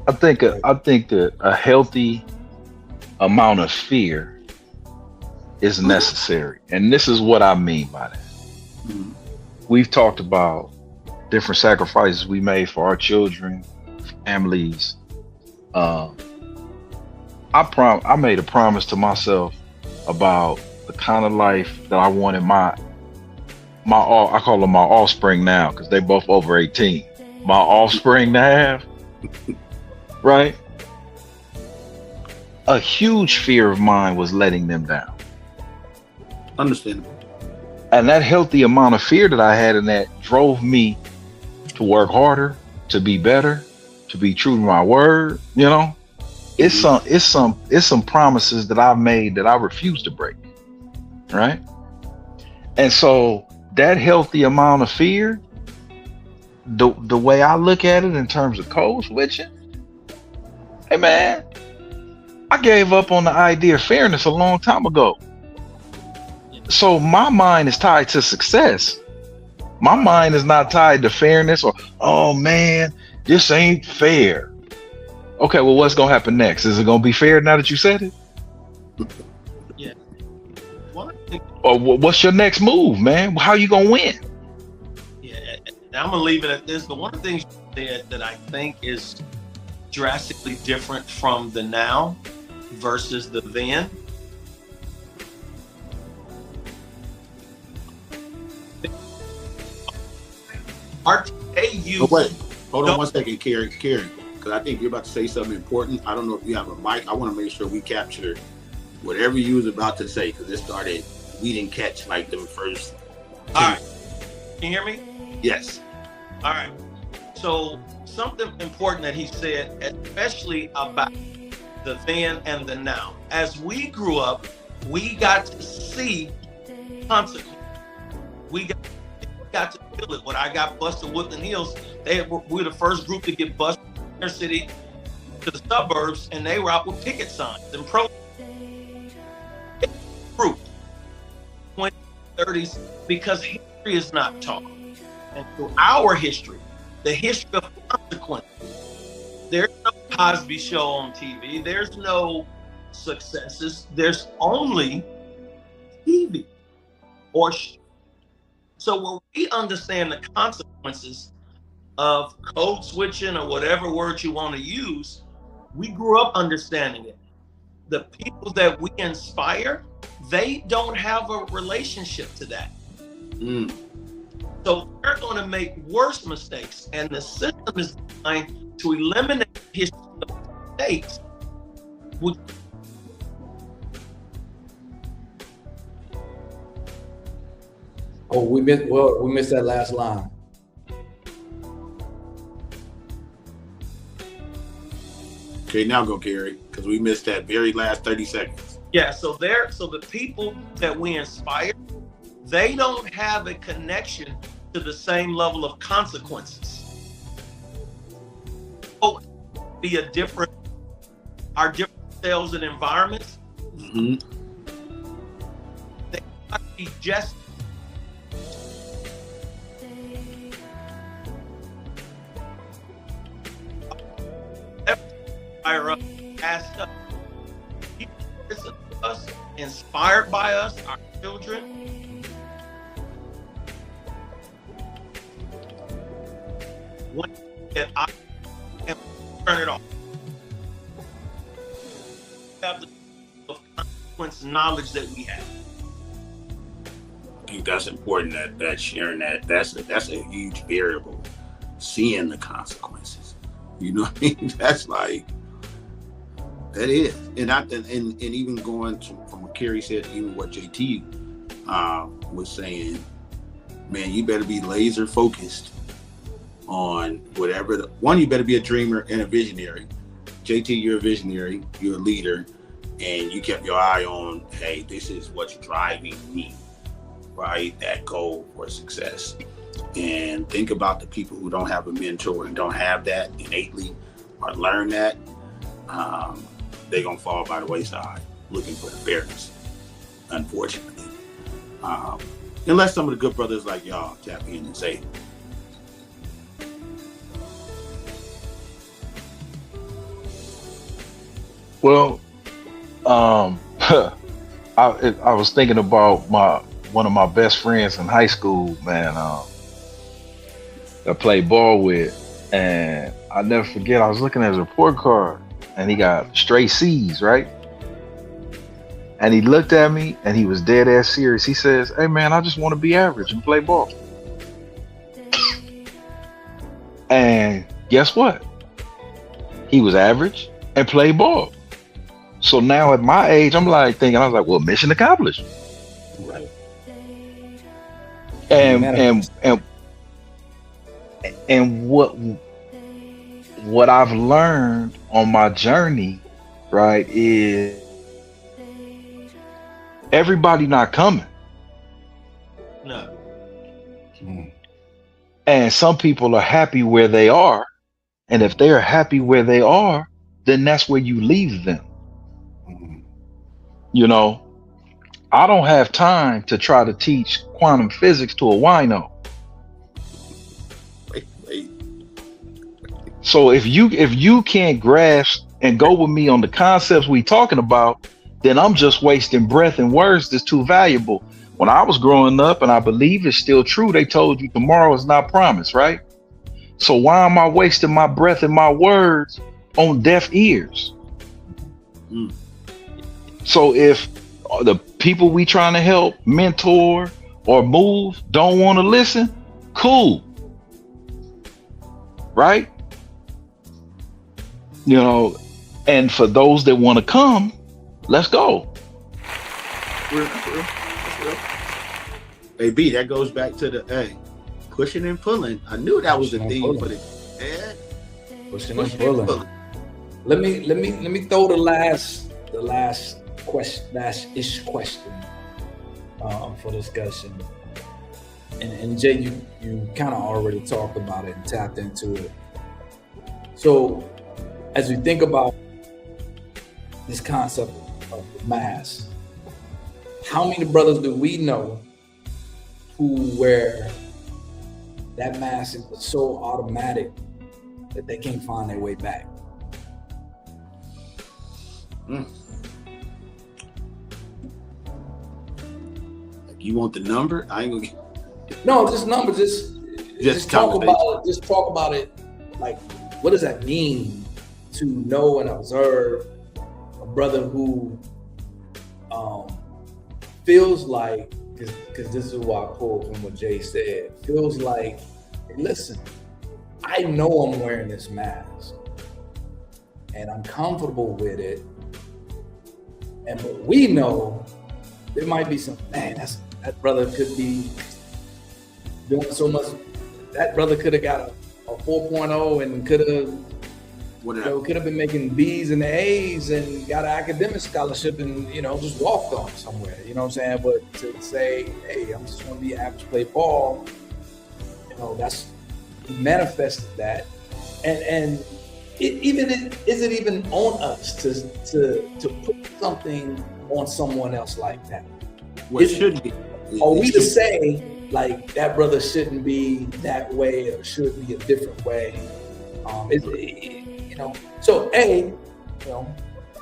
I think that a healthy amount of fear is necessary. And this is what I mean by that. Mhm. We've talked about different sacrifices we made for our children, families. Uh, I made a promise to myself about the kind of life that I wanted I call them my offspring now because they both over 18. My offspring to have, right? A huge fear of mine was letting them down. Understandable. And that healthy amount of fear that I had in that drove me to work harder, to be better, to be true to my word, you know? It's some promises that I've made that I refuse to break. Right? And so that healthy amount of fear, the way I look at it in terms of code switching, hey man, I gave up on the idea of fairness a long time ago. So my mind is tied to success. My mind is not tied to fairness or, oh man, this ain't fair. Okay, well, what's gonna happen next? Is it gonna be fair now that you said it? Yeah. One thing, Or what's your next move, man? How you gonna win? yeah, and I'm gonna leave it at this. But one of the things you said that I think is drastically different from the now versus the then. But wait, hold on one second, Kerry, because I think you're about to say something important. I don't know if you have a mic. I want to make sure we capture whatever you was about to say because it started. We didn't catch like the first. All right. Can you hear me? Yes. All right. So something important that he said, especially about the then and the now. As we grew up, we got to see consequences. We got to feel it. When I got busted with the Hills, we were the first group to get busted in their city to the suburbs, and they were out with picket signs and pro group 2030s because history is not taught. And through our history, the history of consequences, there's no Cosby Show on TV. There's no successes. There's only TV or so when we understand the consequences of code switching or whatever word you want to use, we grew up understanding it. The people that we inspire, they don't have a relationship to that. Mm. So they're going to make worse mistakes. And the system is designed to eliminate history of mistakes. Oh, we missed that last line. Okay, now go, Kerry, because we missed that very last 30 seconds. Yeah, so the people that we inspire, they don't have a connection to the same level of consequences. Oh, be our different selves and environments. Mm-hmm. They have to be just. Us, inspired by us, our children. When that I am turn it off. Have the consequence knowledge that we have. I think that's important that sharing that's a huge variable. Seeing the consequences. You know what I mean? That's like that is. And even going from what Kerry said, even what JT was saying, man, you better be laser focused on whatever you better be a dreamer and a visionary. JT, you're a visionary, you're a leader, and you kept your eye on, hey, this is what's driving me, right? That goal for success. And think about the people who don't have a mentor and don't have that innately or learn that. They're going to fall by the wayside looking for the fairness, unfortunately. Unless some of the good brothers like y'all tap in and say, Well, I was thinking about one of my best friends in high school, man. I played ball with, and I never forget. I was looking at his report card, and he got straight C's, right? And he looked at me, and he was dead ass serious. He says, "Hey, man, I just want to be average and play ball." And guess what? He was average and played ball. So now at my age, I'm like thinking, I was like, well, mission accomplished. Right. And what I've learned on my journey, right, is everybody not coming. No. And some people are happy where they are. And if they are happy where they are, then that's where you leave them. You know, I don't have time to try to teach quantum physics to a wino. Wait. So if you can't grasp and go with me on the concepts we talking about, then I'm just wasting breath and words that's too valuable. When I was growing up, and I believe it's still true, they told you tomorrow is not promised, right? So why am I wasting my breath and my words on deaf ears? So if the people we trying to help, mentor, or move don't want to listen, cool. Right? You know, and for those that want to come, let's go. That's real. Hey, B, that goes back to the pushing and pulling. I knew that was the theme for the pushing and pulling. Let me throw the last question, last-ish question for discussion. And Jay, you kind of already talked about it and tapped into it. So as we think about this concept of the mass, how many brothers do we know who wear that mask is so automatic that they can't find their way back? You want the number? I ain't gonna get... No, just numbers. Just talk about it. Just talk about it. Like, what does that mean to know and observe a brother who feels like, because this is what I pulled from what Jay said, feels like, hey, listen, I know I'm wearing this mask and I'm comfortable with it. But we know there might be some, man, that brother could be doing so much. That brother could have got a 4.0 and could have been making B's and A's and got an academic scholarship and, just walked on somewhere, you know what I'm saying? But to say, hey, I'm just going to be average play ball, that's, he manifested that. And is it even on us to put something on someone else like that? Well, it should be. Are we to say, like, that brother shouldn't be that way or should be a different way? So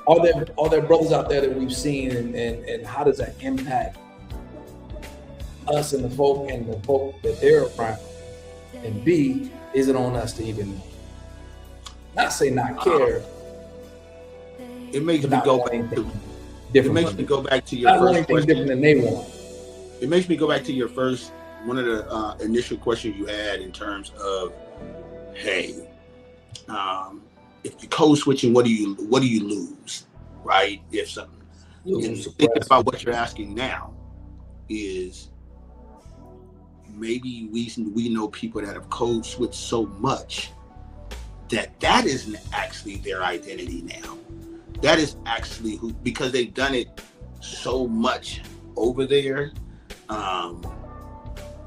are there brothers out there that we've seen and how does that impact us and the folk that they're around? And B, is it on us to even not say not care? It makes me go back to different. It makes me go back to your first question. Different than they want. It makes me go back to your one of the initial questions you had in terms of, hey, if you're code switching, what do you lose, right? If something. And think about what you're asking now is maybe we know people that have code switched so much that isn't actually their identity now. That is actually because they've done it so much over there,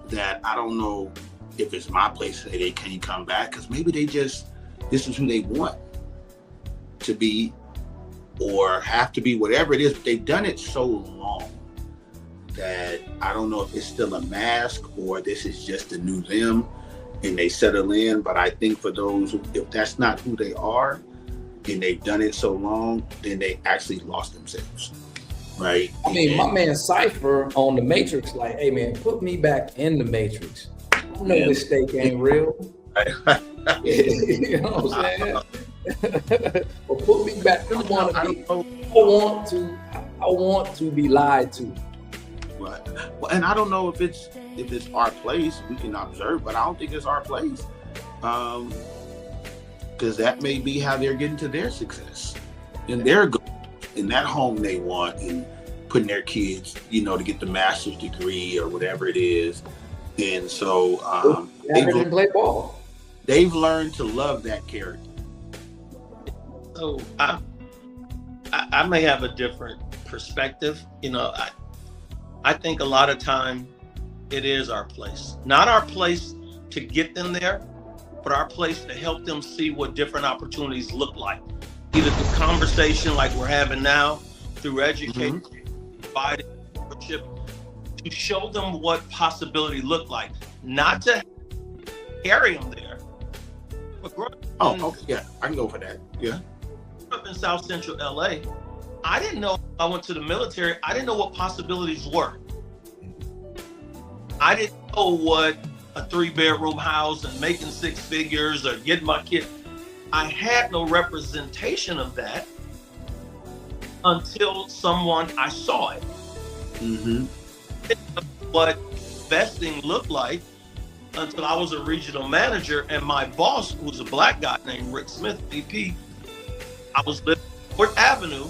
that I don't know if it's my place to say they can't come back, because maybe this is who they want to be or have to be, whatever it is, but they've done it so long that I don't know if it's still a mask or this is just the new them and they settle in. But I think for those if that's not who they are, and they've done it so long, then they actually lost themselves, right? I mean, my man Cypher on the Matrix, like, hey man, put me back in the Matrix. I know Yeah. this steak ain't real. You know what I'm saying? But put me back. I want to be lied to. Right. Well, and I don't know if it's our place. We can observe, but I don't think it's our place. Because that may be how they're getting to their success and their goals in that home they want, and putting their kids, to get the master's degree or whatever it is. And so Didn't play ball. they've learned to love that character. So I may have a different perspective. I think a lot of time it is our place, not our place to get them there, but our place to help them see what different opportunities look like. Either through conversation like we're having now, through education, providing leadership, to show them what possibility look like, not to carry them there. But growing Okay, yeah, I can go for that. Yeah. up in South Central LA, I didn't know. I went to the military. I didn't know what possibilities were. I didn't know what a 3-bedroom house and making 6 figures or getting my kid. I had no representation of that until I saw it. Mm-hmm. What investing looked like until I was a regional manager, and my boss, who was a black guy named Rick Smith, VP, I was living on 4th Avenue.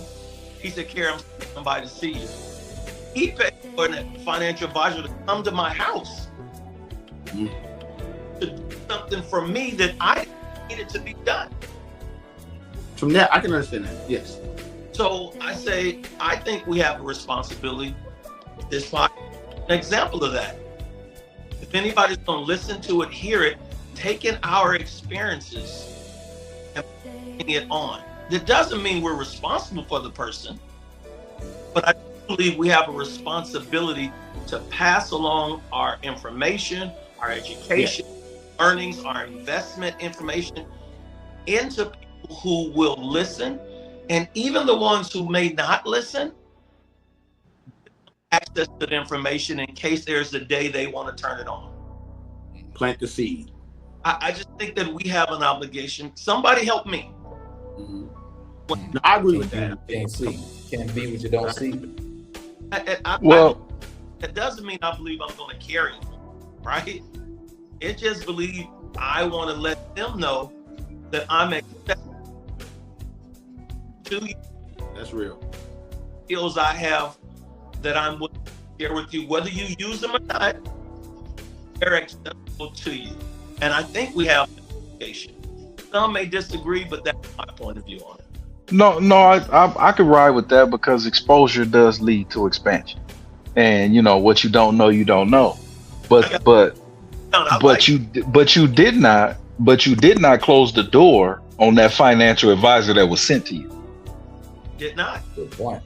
He said, "Kerry, I'm somebody to see you." He paid for a financial advisor to come to my house to do something for me that I needed to be done. From that, I can understand that. Yes. So I say, I think we have a responsibility. This is an example of that. If anybody's going to listen to it, hear it, taking our experiences and putting it on. That doesn't mean we're responsible for the person, but I believe we have a responsibility to pass along our information, our education, earnings, our investment information into people who will listen, and even the ones who may not listen, access to the information in case there's a day they want to turn it on. Plant the seed. I just think that we have an obligation. Somebody help me. Mm-hmm. No, I agree with that. Can't see. Can't be what you don't see. It doesn't mean I believe I'm going to carry them, right? It just believe I want to let them know that I'm accessible to you. That's real. Skills I have that I'm willing to share with you, whether you use them or not, they're accessible to you. And I think we have education. Some may disagree, but that's my point of view on it. No, I could ride with that because exposure does lead to expansion, and what you don't know, you don't know. But you did not close the door on that financial advisor that was sent to you. Did not. Good point.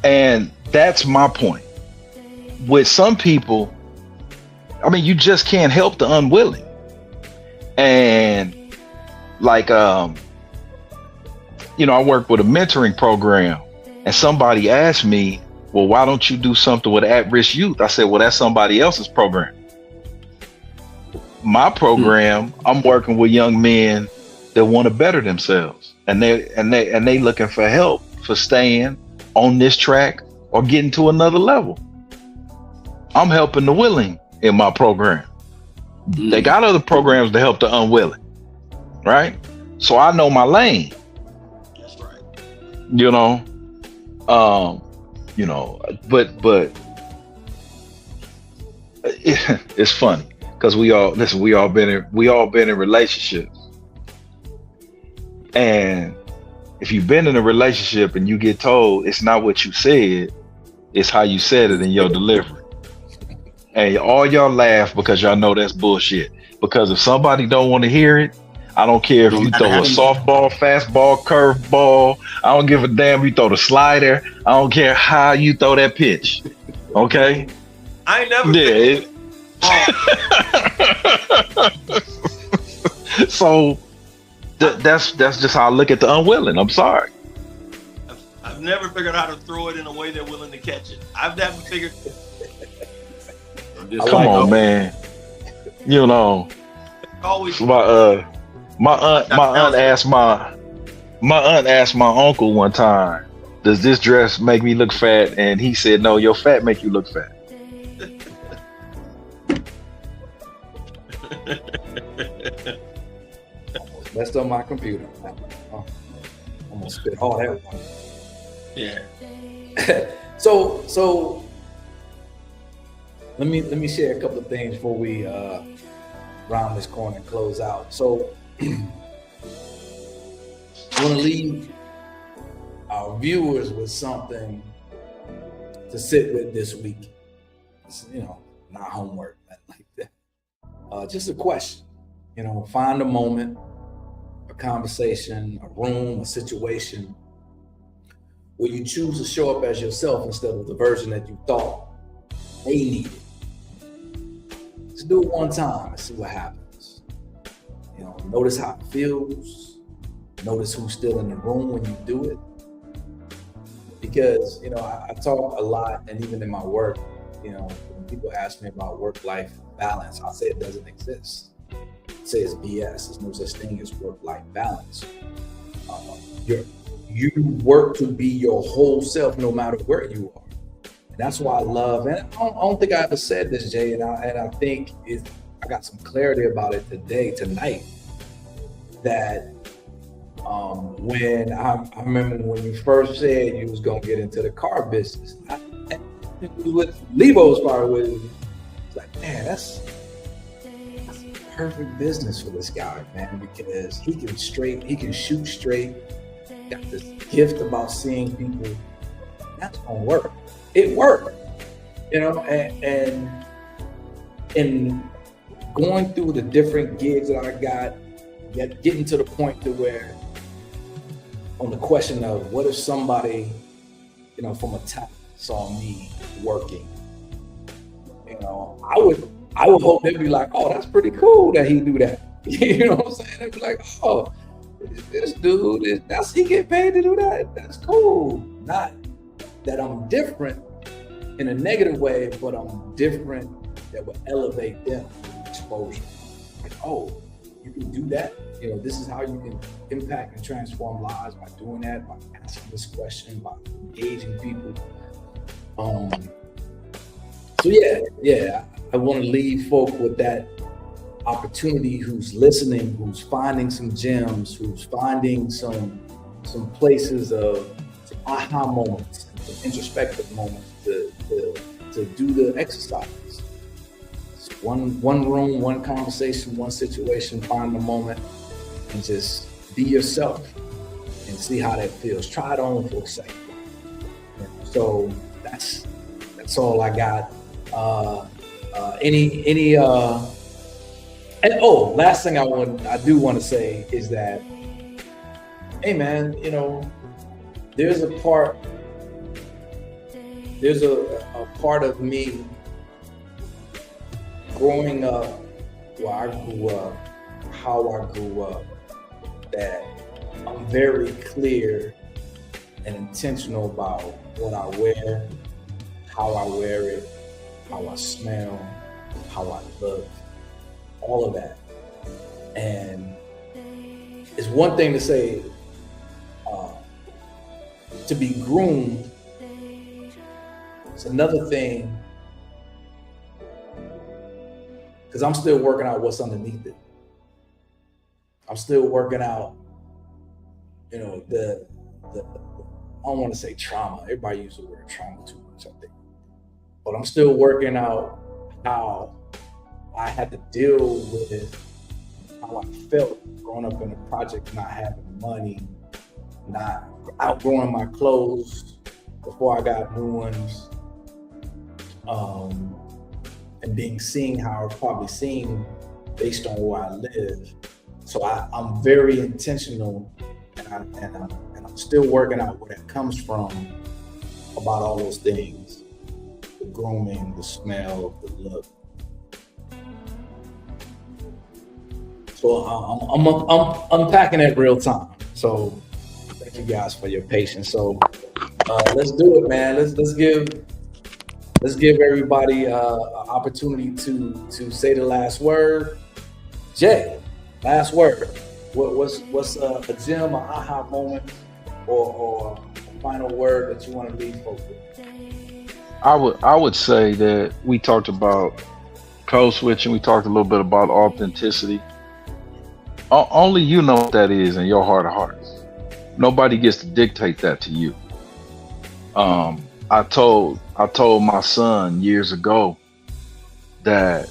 And that's my point. With some people, I mean, you just can't help the unwilling. And like, I work with a mentoring program, and somebody asked me, well, why don't you do something with at-risk youth? I said, well, that's somebody else's program. My program, I'm working with young men that want to better themselves, and they looking for help for staying on this track or getting to another level. I'm helping the willing in my program. They got other programs to help the unwilling, right? So I know my lane. That's right. But it's funny because we all been in relationships, and if you've been in a relationship and you get told it's not what you said, it's how you said it in your delivery. And all y'all laugh because y'all know that's bullshit. Because if somebody don't want to hear it, I don't care if you throw a softball, fastball, curveball. I don't give a damn if you throw the slider. I don't care how you throw that pitch. Okay? I ain't never So that's just how I look at the unwilling. I'm sorry. I've never figured out how to throw it in a way they're willing to catch it. I've never figured. I'm just Come like, on, oh, man. You know, Always. my aunt asked my uncle one time, "Does this dress make me look fat?" And he said, "No, your fat make you look fat." Almost messed up my computer. I'm gonna spit all that one. Yeah. So let me share a couple of things before we round this corner and close out. So I want to leave our viewers with something to sit with this week. It's, not homework, nothing like that. Just a question. Find a moment, a conversation, a room, a situation where you choose to show up as yourself instead of the version that you thought they needed. Just do it one time and see what happens. Notice how it feels. Notice who's still in the room when you do it. Because, I talk a lot, and even in my work, when people ask me about work-life balance, I say it doesn't exist. I say it's BS. There's no such thing as work-life balance. You work to be your whole self no matter where you are. And that's why I love, and I don't think I ever said this, Jay, and I think I got some clarity about it tonight, that when I remember when you first said you was gonna get into the car business, with Levo's part with it, it's like, man, that's perfect business for this guy, man, because he can shoot straight, got this gift about seeing people. That's gonna work. It worked, and going through the different gigs that I got, getting to the point to where, on the question of what if somebody, from a top saw me working, I would hope they'd be like, oh, that's pretty cool that he do that. You know what I'm saying? They'd be like, oh, this dude, he get paid to do that. That's cool. Not that I'm different in a negative way, but I'm different that would elevate them exposure. Like, oh, you can do that. This is how you can impact and transform lives, by doing that, by asking this question, by engaging people. So yeah, I want to leave folk with that opportunity, who's listening, who's finding some gems, who's finding some places of some aha moments, some introspective moments to do the exercise. It's one room, one conversation, one situation, find the moment and just be yourself and see how that feels. Try it on for a second. So that's all I got. Last thing I do want to say is that, hey man, there's a part of me growing up, where I grew up, how I grew up, that I'm very clear and intentional about what I wear, how I wear it, how I smell, how I look, all of that. And it's one thing to say, to be groomed. It's another thing, because I'm still working out what's underneath it. I'm still working out, the I don't want to say trauma. Everybody uses the word trauma too much, I think. But I'm still working out how I had to deal with how I felt growing up in a project, not having money, not outgrowing my clothes before I got new ones, and seeing how I was probably seen based on where I live. So I'm very intentional, and I'm still working out where that comes from about all those things: the grooming, the smell, the look. So I'm unpacking it real time. So thank you guys for your patience. So let's do it, man. Let's give everybody an opportunity to say the last word. Jay, last word. What's a gem, an aha moment, or a final word that you want to leave folks with? I would say that we talked about code switching. We talked a little bit about authenticity. Only you know what that is in your heart of hearts. Nobody gets to dictate that to you. I told my son years ago that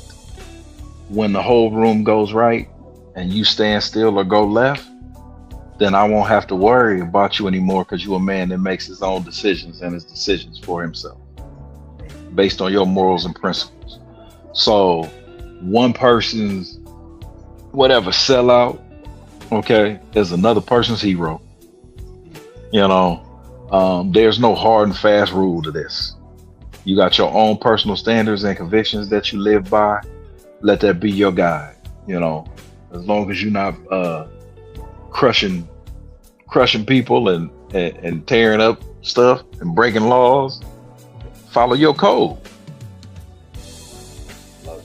when the whole room goes right and you stand still or go left, then I won't have to worry about you anymore because you're a man that makes his own decisions and his decisions for himself based on your morals and principles. So one person's whatever sellout, okay, is another person's hero. You know, there's no hard and fast rule to this. You got your own personal standards and convictions that you live by. Let that be your guide. You know, as long as you're not crushing people and tearing up stuff and breaking laws, follow your code. Love it.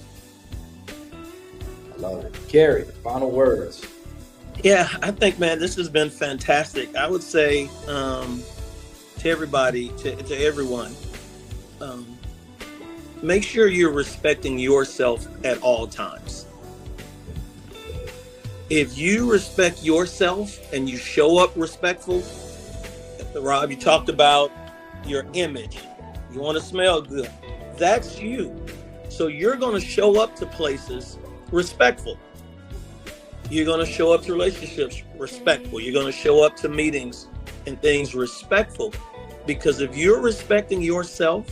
I love it. Carrie, final words. Yeah, I think, man, this has been fantastic. I would say to everybody, to everyone, make sure you're respecting yourself at all times. If you respect yourself and you show up respectful, Rob, you talked about your image. You want to smell good. That's you. So you're going to show up to places respectful. You're going to show up to relationships respectful. You're going to show up to meetings and things respectful. Because if you're respecting yourself,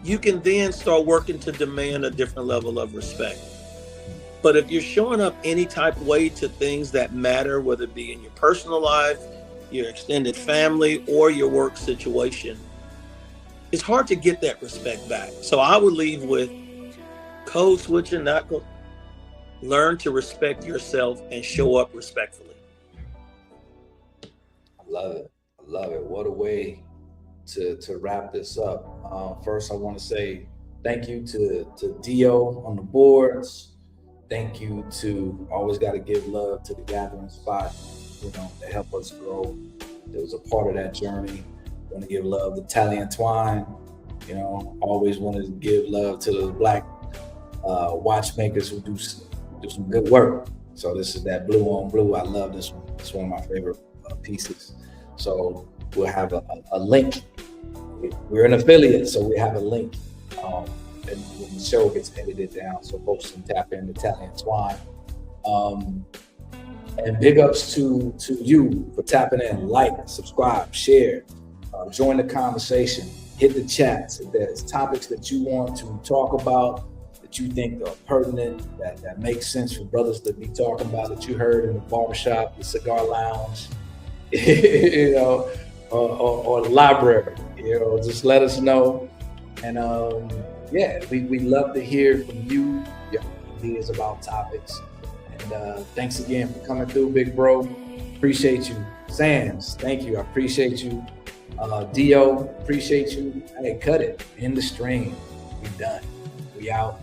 you can then start working to demand a different level of respect. But if you're showing up any type of way to things that matter, whether it be in your personal life, your extended family, or your work situation, it's hard to get that respect back. So I would leave with code switching, learn to respect yourself and show up respectfully. I love it. I love it. What a way to wrap this up. First, I want to say thank you to Dio on the boards. Thank you to, always got to give love to the Gathering Spot, you know, to help us grow. It was a part of that journey. Want to give love to Tally and Twine. You know, always wanted to give love to the Black watchmakers who do some good work. So this is that blue on blue. I love this one. It's one of my favorite pieces. So we'll have a link. We're an affiliate, so we have a link. And when the show gets edited down, so folks can tap into Tally and Twine. And big ups to you for tapping in. Like, subscribe, share, join the conversation, hit the chats. If there's topics that you want to talk about, that you think are pertinent, that makes sense for brothers to be talking about, that you heard in the barbershop, the cigar lounge, you know, or the library, you know, just let us know. And yeah, we love to hear from you, your ideas about topics. And thanks again for coming through, big bro. Appreciate you. Sands, thank you. I appreciate you. Dio, appreciate you. Hey, cut it. In the stream. We done. We out.